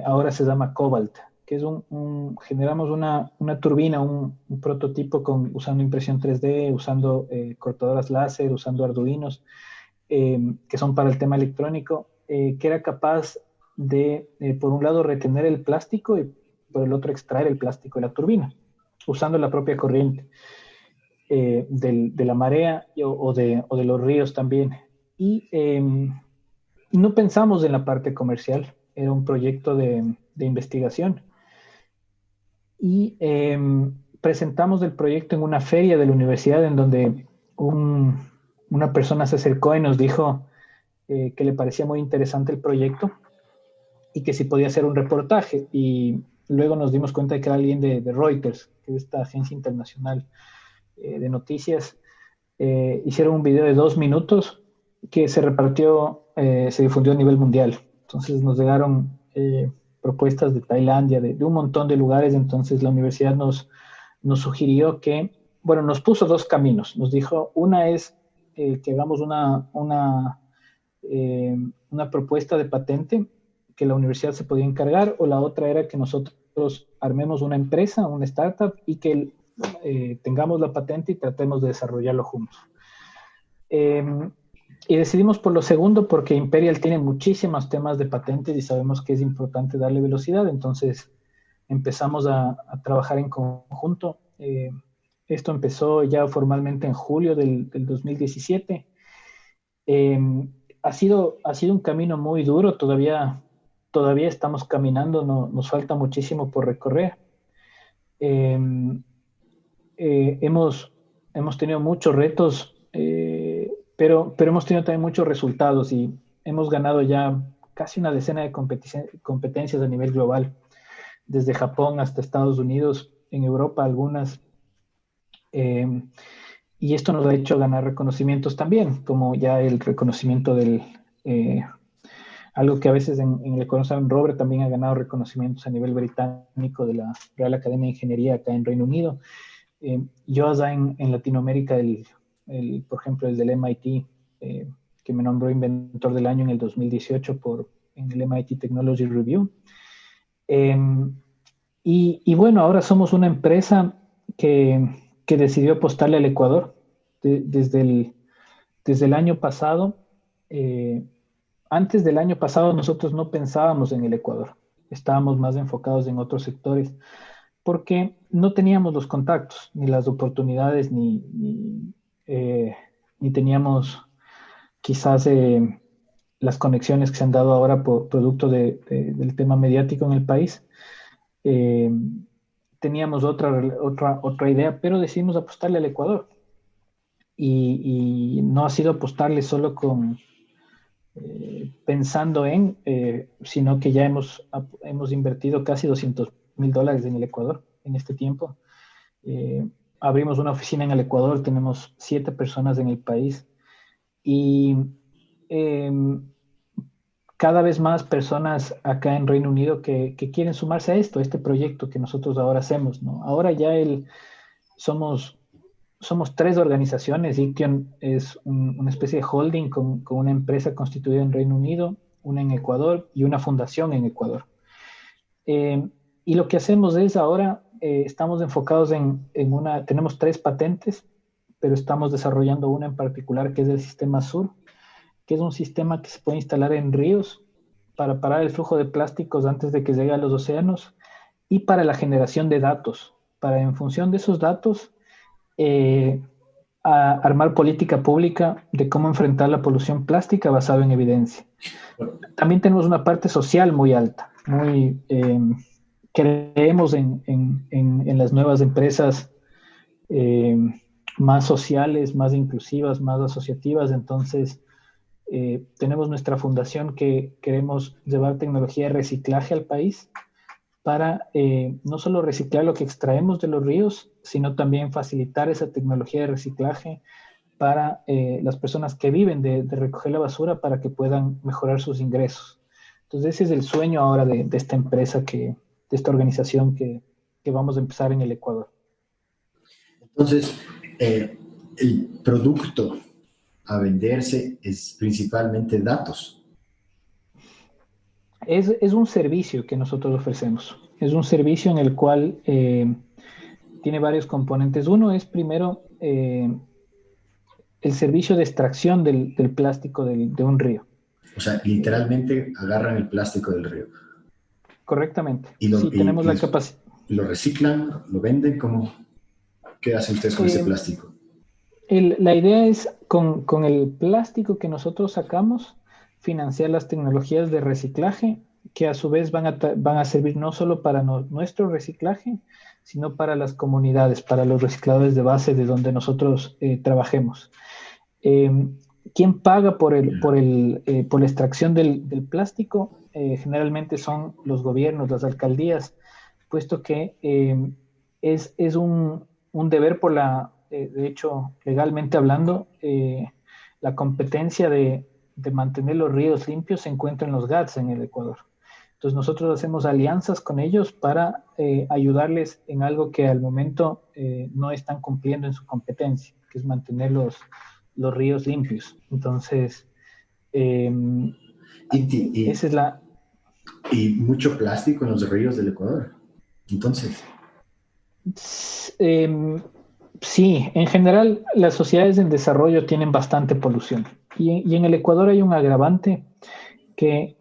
ahora se llama Cobalt, que es generamos una turbina, un prototipo usando impresión 3D, usando cortadoras láser, usando arduinos, que son para el tema electrónico, que era capaz de, por un lado, retener el plástico y por el otro extraer el plástico de la turbina, usando la propia corriente de la marea o de los ríos también. Y no pensamos en la parte comercial, era un proyecto de investigación. Y presentamos el proyecto en una feria de la universidad en donde una persona se acercó y nos dijo que le parecía muy interesante el proyecto y que si podía hacer un reportaje. Y luego nos dimos cuenta de que era alguien de Reuters, que es esta agencia internacional de noticias. Hicieron un video de 2 minutos que se repartió, se difundió a nivel mundial. Entonces nos llegaron propuestas de Tailandia, de un montón de lugares. Entonces la universidad nos sugirió que, bueno, nos puso dos caminos. Nos dijo, una es que hagamos una propuesta de patente que la universidad se podía encargar, o la otra era que nosotros armemos una empresa, una startup, y que tengamos la patente y tratemos de desarrollarlo juntos. Y decidimos por lo segundo porque Imperial tiene muchísimos temas de patentes y sabemos que es importante darle velocidad, entonces empezamos a trabajar en conjunto. Esto empezó ya formalmente en julio del 2017. Ha sido un camino muy duro, todavía estamos caminando, nos falta muchísimo por recorrer. Hemos tenido muchos retos, pero hemos tenido también muchos resultados y hemos ganado ya casi una decena de competencias a nivel global, desde Japón hasta Estados Unidos, en Europa algunas. Y esto nos ha hecho ganar reconocimientos también, como ya el reconocimiento algo que a veces en el Ecuador saben, Robert también ha ganado reconocimientos a nivel británico de la Real Academia de Ingeniería acá en Reino Unido. Yo allá en Latinoamérica, por ejemplo, el del MIT, que me nombró inventor del año en el 2018 en el MIT Technology Review. Y bueno, ahora somos una empresa que decidió apostarle al Ecuador. Desde el año pasado, antes del año pasado nosotros no pensábamos en el Ecuador, estábamos más enfocados en otros sectores, porque no teníamos los contactos, ni las oportunidades, ni teníamos quizás las conexiones que se han dado ahora por producto del tema mediático en el país. Teníamos otra idea, pero decidimos apostarle al Ecuador. Y no ha sido apostarle solo pensando sino que ya hemos invertido casi $200,000 en el Ecuador en este tiempo. Abrimos una oficina en el Ecuador, tenemos 7 personas en el país y cada vez más personas acá en Reino Unido que quieren sumarse a este proyecto que nosotros ahora hacemos, ¿no? Ahora ya somos 3 organizaciones. Iction es una especie de holding con una empresa constituida en Reino Unido, una en Ecuador y una fundación en Ecuador. Y lo que hacemos es ahora, estamos enfocados tenemos 3 patentes, pero estamos desarrollando una en particular que es el sistema SUR, que es un sistema que se puede instalar en ríos para parar el flujo de plásticos antes de que llegue a los océanos y para la generación de datos, para en función de esos datos a armar política pública de cómo enfrentar la polución plástica basado en evidencia. También tenemos una parte social muy alta, creemos en las nuevas empresas más sociales, más inclusivas, más asociativas. Entonces tenemos nuestra fundación que queremos llevar tecnología de reciclaje al país para no solo reciclar lo que extraemos de los ríos, sino también facilitar esa tecnología de reciclaje para las personas que viven de recoger la basura para que puedan mejorar sus ingresos. Entonces ese es el sueño ahora de esta empresa, de esta organización que vamos a empezar en el Ecuador. Entonces, el producto a venderse es principalmente datos. Es un servicio que nosotros ofrecemos. Es un servicio en el cual tiene varios componentes. Uno es primero el servicio de extracción del plástico de un río. O sea, literalmente agarran el plástico del río. Correctamente. Sí, tenemos la capacidad. ¿Lo reciclan? ¿Lo venden? ¿Qué hacen ustedes con ese plástico? La idea es, con el plástico que nosotros sacamos, financiar las tecnologías de reciclaje, que a su vez van a servir no solo para nuestro reciclaje, sino para las comunidades, para los recicladores de base de donde nosotros trabajemos. ¿Quién paga por la extracción del plástico? Generalmente son los gobiernos, las alcaldías, puesto que es un deber de hecho, legalmente hablando, la competencia de mantener los ríos limpios se encuentra en los GATS en el Ecuador. Entonces nosotros hacemos alianzas con ellos para ayudarles en algo que al momento no están cumpliendo en su competencia, que es mantener los ríos limpios. Entonces, esa es la... Y mucho plástico en los ríos del Ecuador. Entonces... Sí, en general las sociedades en desarrollo tienen bastante polución. Y en el Ecuador hay un agravante que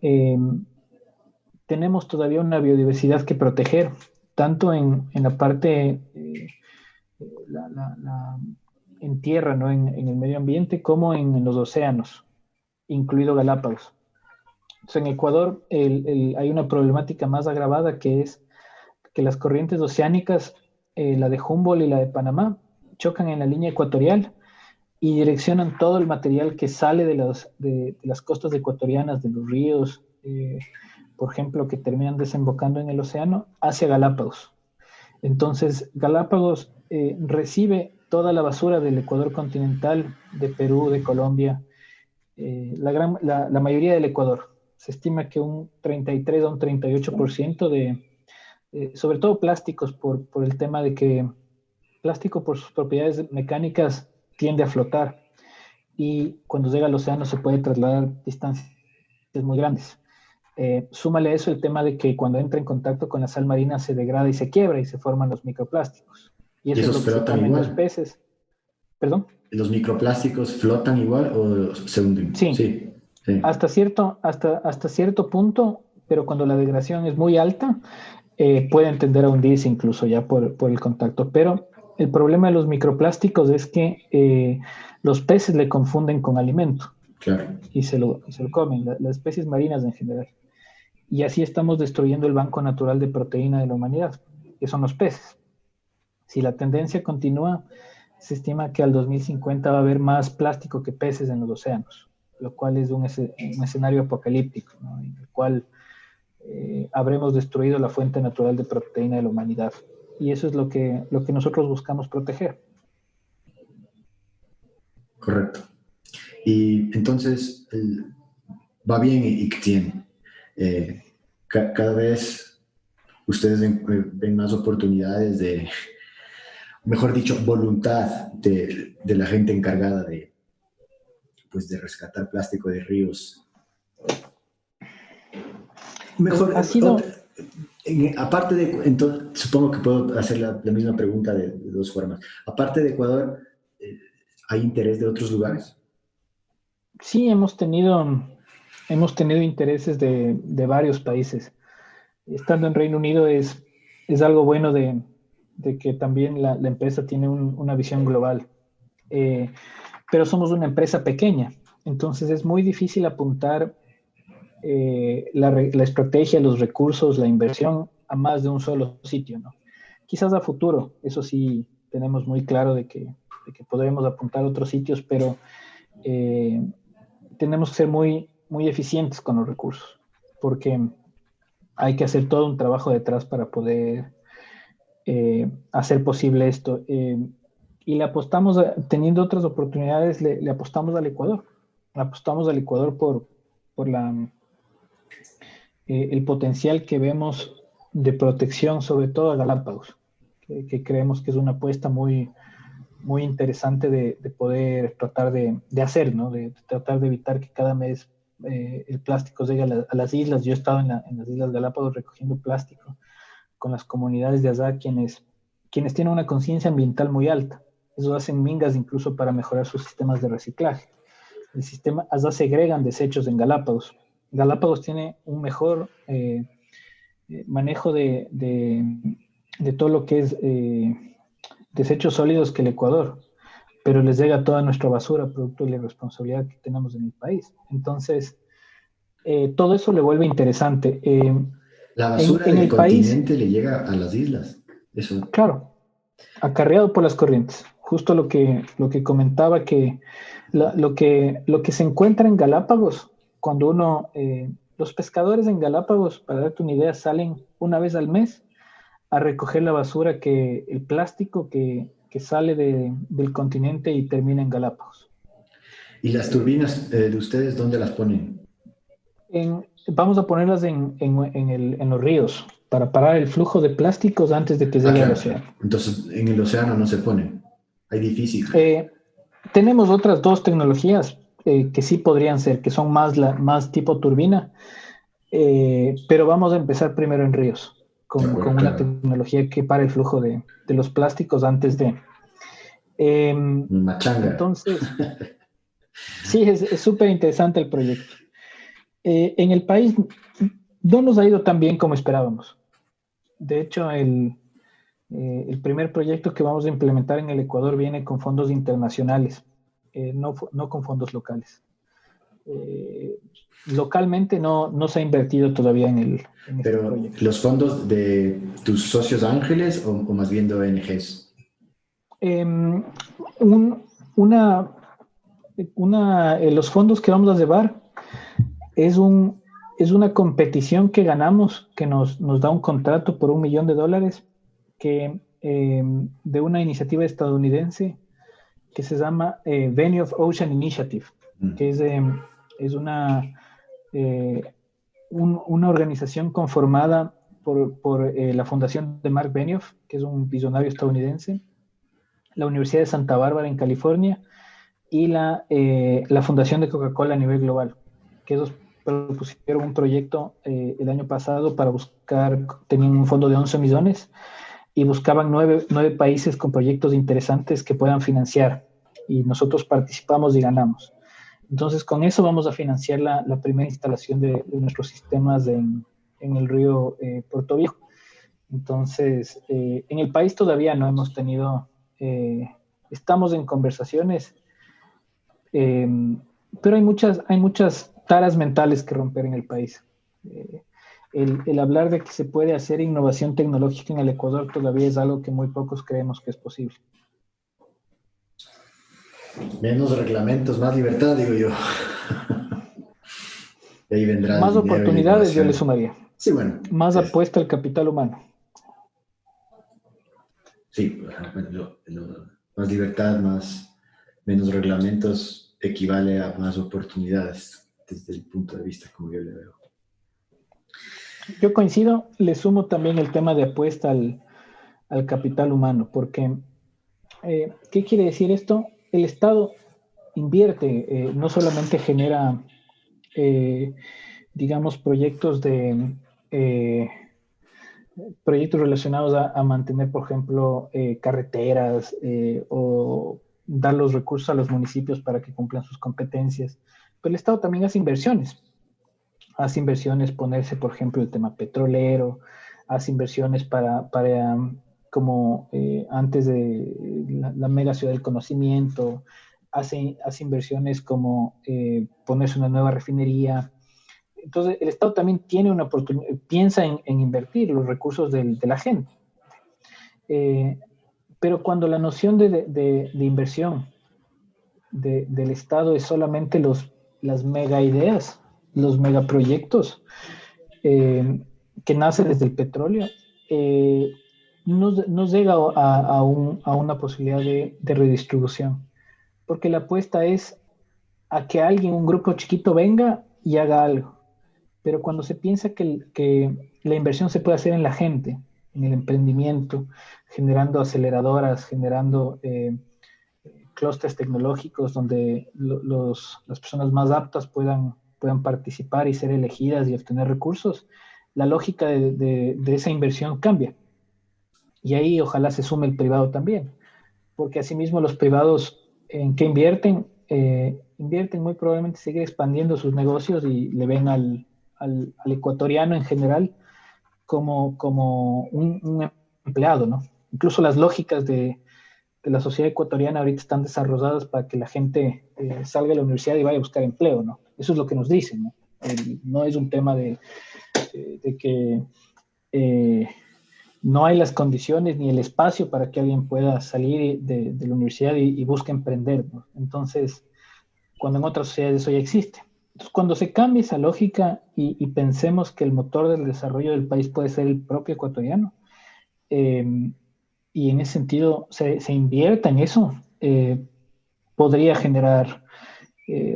tenemos todavía una biodiversidad que proteger, tanto en la parte en tierra, ¿no? En el medio ambiente, como en los océanos, incluido Galápagos. Entonces, en Ecuador hay una problemática más agravada, que es que las corrientes oceánicas, la de Humboldt y la de Panamá, chocan en la línea ecuatorial y direccionan todo el material que sale de las costas ecuatorianas, de los ríos, por ejemplo, que terminan desembocando en el océano, hacia Galápagos. Entonces, Galápagos recibe toda la basura del Ecuador continental, de Perú, de Colombia, la mayoría del Ecuador. Se estima que un 33 a un 38% sobre todo plásticos, por el tema de que plástico por sus propiedades mecánicas tiende a flotar y cuando llega al océano se puede trasladar distancias muy grandes. Súmale a eso el tema de que cuando entra en contacto con la sal marina se degrada y se quiebra y se forman los microplásticos. Y eso es lo que se come en los peces. ¿Perdón? ¿Los microplásticos flotan igual o se hunden? Sí. Sí. Hasta cierto punto, pero cuando la degradación es muy alta, pueden tender a hundirse incluso ya por el contacto. Pero el problema de los microplásticos es que los peces le confunden con alimento. Claro. Y se lo comen, las especies marinas en general. Y así estamos destruyendo el banco natural de proteína de la humanidad, que son los peces. Si la tendencia continúa, se estima que al 2050 va a haber más plástico que peces en los océanos, lo cual es un escenario apocalíptico, ¿no? En el cual habremos destruido la fuente natural de proteína de la humanidad. Y eso es lo que nosotros buscamos proteger. Correcto. Y entonces va bien y que tiene. Cada vez ustedes ven más oportunidades mejor dicho, voluntad de la gente encargada de rescatar plástico de ríos. Mejor, aparte de, entonces, supongo que puedo hacer la misma pregunta de dos formas. Aparte de Ecuador, ¿hay interés de otros lugares? Sí, hemos tenido intereses de varios países. Estando en Reino Unido es algo bueno de que también la empresa tiene una visión global. Pero somos una empresa pequeña, entonces es muy difícil apuntar la estrategia, los recursos, la inversión a más de un solo sitio, ¿no? Quizás a futuro, eso sí, tenemos muy claro de que podremos apuntar a otros sitios, pero tenemos que ser muy, muy eficientes con los recursos, porque hay que hacer todo un trabajo detrás para poder hacer posible esto. Y le apostamos, teniendo otras oportunidades, le apostamos al Ecuador. Le apostamos al Ecuador por el potencial que vemos de protección, sobre todo a Galápagos, que creemos que es una apuesta muy, muy interesante de poder tratar de hacer, ¿no? De tratar de evitar que cada mes el plástico llegue a las islas. Yo he estado en las Islas Galápagos recogiendo plástico con las comunidades de allá, quienes tienen una conciencia ambiental muy alta. Eso hacen mingas incluso para mejorar sus sistemas de reciclaje. Allá segregan desechos en Galápagos. Galápagos tiene un mejor manejo de todo lo que es desechos sólidos que el Ecuador, pero les llega toda nuestra basura producto de la responsabilidad que tenemos en el país. Entonces, todo eso le vuelve interesante. La basura del continente le llega a las islas. Eso. Claro, acarreado por las corrientes. Justo lo que comentaba, que lo que se encuentra en Galápagos, cuando los pescadores en Galápagos, para darte una idea, salen una vez al mes a recoger la basura, el plástico que sale del continente y termina en Galápagos. ¿Y las turbinas de ustedes dónde las ponen? Vamos a ponerlas en los ríos para parar el flujo de plásticos antes de que llegue al Claro, océano. claro. Entonces, en el océano no se ponen. Hay difícil. Tenemos otras dos tecnologías que sí podrían ser, que son más tipo turbina, pero vamos a empezar primero en ríos, De con acuerdo, una claro. tecnología que para el flujo de los plásticos antes de. Machanga. Entonces, sí, es súper interesante el proyecto. En el país no nos ha ido tan bien como esperábamos. De hecho, el primer proyecto que vamos a implementar en el Ecuador viene con fondos internacionales, no con fondos locales. Localmente no se ha invertido todavía en este Pero, proyecto. ¿los fondos de tus socios ángeles o más bien de ONGs? Um, un, los fondos que vamos a llevar es una competición que ganamos, que nos da un contrato por $1 millón que, de una iniciativa estadounidense que se llama Venue of Ocean Initiative, que es una organización conformada por la fundación de Mark Benioff, que es un visionario estadounidense, la Universidad de Santa Bárbara en California y la fundación de Coca-Cola a nivel global, que esos propusieron un proyecto el año pasado para buscar, tenían un fondo de 11 millones y buscaban 9 países con proyectos interesantes que puedan financiar, y nosotros participamos y ganamos. Entonces, con eso vamos a financiar la primera instalación de nuestros sistemas en el río Puerto Viejo. Entonces, en el país todavía no hemos tenido, estamos en conversaciones, pero hay muchas taras mentales que romper en el país. El hablar de que se puede hacer innovación tecnológica en el Ecuador todavía es algo que muy pocos creemos que es posible. Menos reglamentos, más libertad, digo yo. Y ahí vendrá el Más dinero y la oportunidades yo le innovación. sumaría. Sí, bueno. Más apuesta al capital humano. Sí, más libertad, menos reglamentos equivale a más oportunidades desde el punto de vista como yo le veo. Yo coincido, le sumo también el tema de apuesta al capital humano, porque ¿qué quiere decir esto? El Estado invierte, no solamente genera, digamos, proyectos relacionados a mantener, por ejemplo, carreteras o dar los recursos a los municipios para que cumplan sus competencias, pero el Estado también hace inversiones. Hace inversiones, ponerse, por ejemplo, el tema petrolero, hace inversiones para como antes de la mega ciudad del conocimiento, hace inversiones como ponerse una nueva refinería. Entonces, el Estado también tiene una oportunidad, piensa en invertir los recursos de la gente. Pero cuando la noción de inversión del Estado es solamente las mega ideas, los megaproyectos que nacen desde el petróleo, no llega a una posibilidad de redistribución, porque la apuesta es a que alguien, un grupo chiquito venga y haga algo. Pero cuando se piensa que la inversión se puede hacer en la gente, en el emprendimiento, generando aceleradoras, generando clústeres tecnológicos donde las personas más aptas puedan participar y ser elegidas y obtener recursos, la lógica de esa inversión cambia. Y ahí ojalá se sume el privado también, porque asimismo los privados en qué invierten, invierten muy probablemente seguir expandiendo sus negocios y le ven al ecuatoriano en general como un empleado, ¿no? Incluso las lógicas de la sociedad ecuatoriana ahorita están desarrolladas para que la gente salga de la universidad y vaya a buscar empleo, ¿no? Eso es lo que nos dicen, ¿no? No es un tema de que no hay las condiciones ni el espacio para que alguien pueda salir de la universidad y busque emprender, ¿no? Entonces, cuando en otras sociedades eso ya existe. Entonces, cuando se cambie esa lógica y pensemos que el motor del desarrollo del país puede ser el propio ecuatoriano, y en ese sentido se invierta en eso, podría generar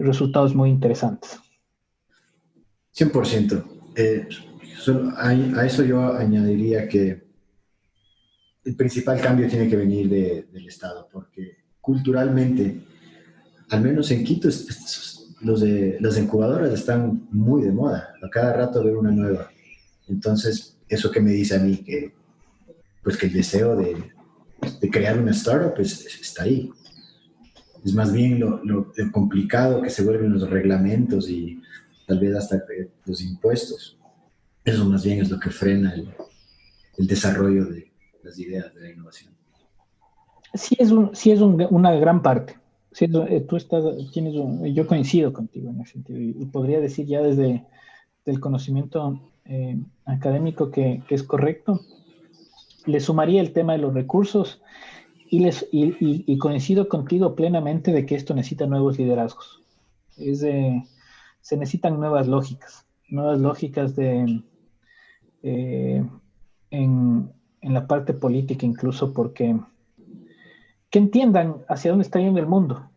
resultados muy interesantes. 100%. A eso yo añadiría que el principal cambio tiene que venir del Estado, porque culturalmente, al menos en Quito, las incubadoras están muy de moda. A cada rato veo una nueva. Entonces, eso que me dice a mí que, pues que el deseo de crear una startup está ahí. Es más bien lo complicado que se vuelven los reglamentos y tal vez hasta los impuestos. Eso más bien es lo que frena el desarrollo de las ideas de la innovación. Una gran parte. Tú yo coincido contigo en ese sentido y podría decir ya desde el conocimiento académico que es correcto. Le sumaría el tema de los recursos y coincido contigo plenamente de que esto necesita nuevos liderazgos. Se necesitan nuevas lógicas eh, en la parte política incluso porque que entiendan hacia dónde está yendo el mundo.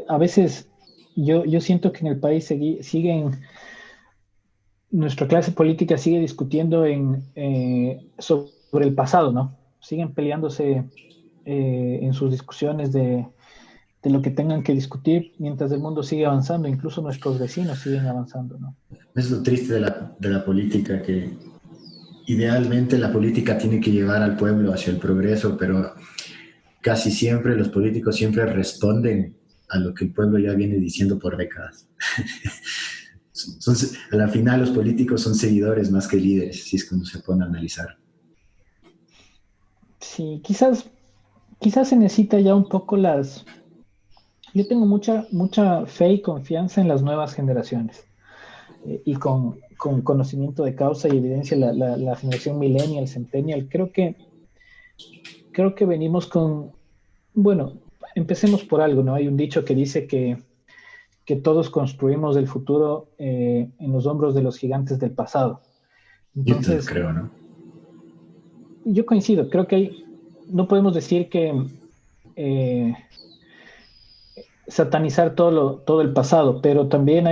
A veces yo siento que en el país nuestra clase política sigue discutiendo sobre el pasado, ¿no? Siguen peleándose en sus discusiones de lo que tengan que discutir mientras el mundo sigue avanzando, incluso nuestros vecinos siguen avanzando, ¿no? Es lo triste de la política, que idealmente la política tiene que llevar al pueblo hacia el progreso, pero casi siempre los políticos siempre responden a lo que el pueblo ya viene diciendo por décadas. A la final los políticos son seguidores más que líderes, si es que uno se pone a analizar. Sí, quizás se necesita ya un poco yo tengo mucha fe y confianza en las nuevas generaciones y con conocimiento de causa y evidencia, la generación millennial, centennial, creo que venimos bueno, empecemos por algo, ¿no? Hay un dicho que dice que todos construimos el futuro en los hombros de los gigantes del pasado. Yo te lo Entonces, creo, ¿no? yo coincido, creo que no podemos decir que eh, satanizar todo el pasado, pero también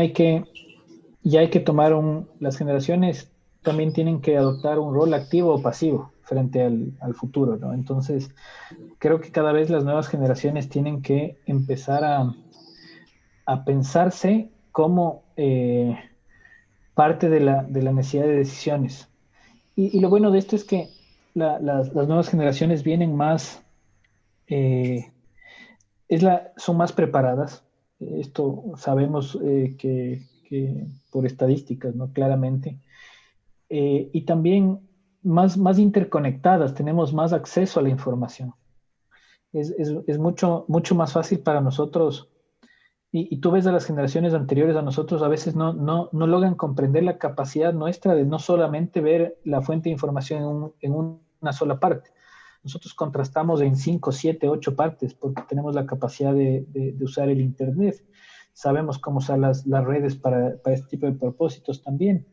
ya hay que tomar las generaciones también tienen que adoptar un rol activo o pasivo frente al futuro, ¿no? Entonces, creo que cada vez las nuevas generaciones tienen que empezar a pensarse como parte de la necesidad de decisiones. Y lo bueno de esto es que las nuevas generaciones vienen eh, son más preparadas. Esto sabemos que por estadísticas, ¿no? Claramente. Y también más interconectadas, tenemos más acceso a la información. Es mucho más fácil para nosotros. Y tú ves a las generaciones anteriores a nosotros, a veces no logran comprender la capacidad nuestra de no solamente ver la fuente de información en una sola parte. Nosotros contrastamos en 5, 7, 8 partes porque tenemos la capacidad de usar el Internet. Sabemos cómo usar las redes para este tipo de propósitos también.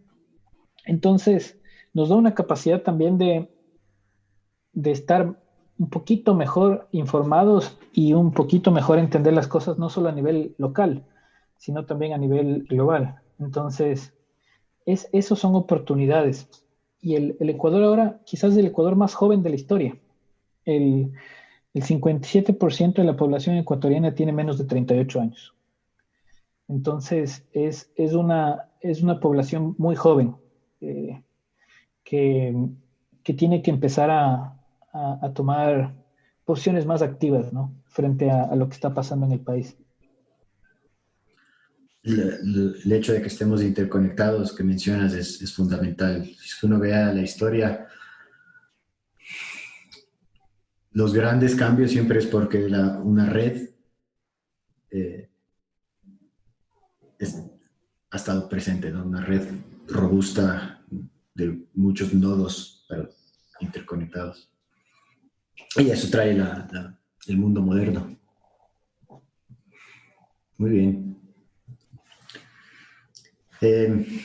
Entonces, nos da una capacidad también de estar un poquito mejor informados y un poquito mejor entender las cosas, no solo a nivel local, sino también a nivel global. Entonces, esos son oportunidades. Y el Ecuador ahora quizás es el Ecuador más joven de la historia. El, el 57% de la población ecuatoriana tiene menos de 38 años. Entonces, es una población muy joven eh, que, que tiene que empezar a tomar posiciones más activas, ¿no? Frente a lo que está pasando en el país. El hecho de que estemos interconectados que mencionas es fundamental. Si es que uno vea la historia, los grandes cambios siempre es porque una red eh, es- ha estado presente, ¿no? Una red robusta de muchos nodos pero interconectados. Y eso trae el mundo moderno. Muy bien. Eh,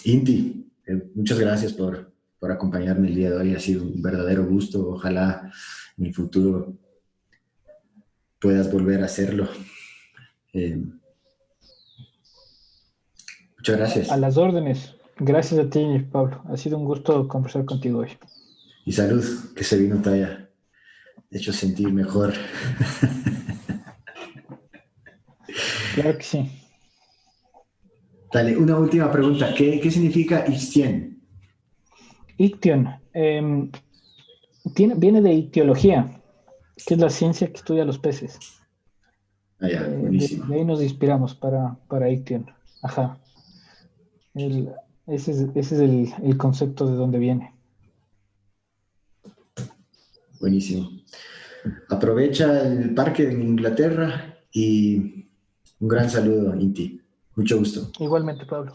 Inti, muchas gracias por por acompañarme el día de hoy. Ha sido un verdadero gusto. Ojalá en el futuro puedas volver a hacerlo. Eh, Muchas A gracias. las órdenes. Gracias a ti, Pablo. Ha sido un gusto conversar contigo hoy. Y salud, que ese vino te haya hecho sentir mejor. Claro que sí. Dale, una última pregunta. ¿Qué significa Ixtien? Iction. Viene de ictiología, que es la ciencia que estudia los peces. Ah, ya, buenísimo. De ahí nos inspiramos para Iction. Ajá. El- ese es el concepto de dónde viene. Buenísimo. Aprovecha el parque en Inglaterra y un gran saludo, Inti. Mucho gusto. Igualmente, Pablo.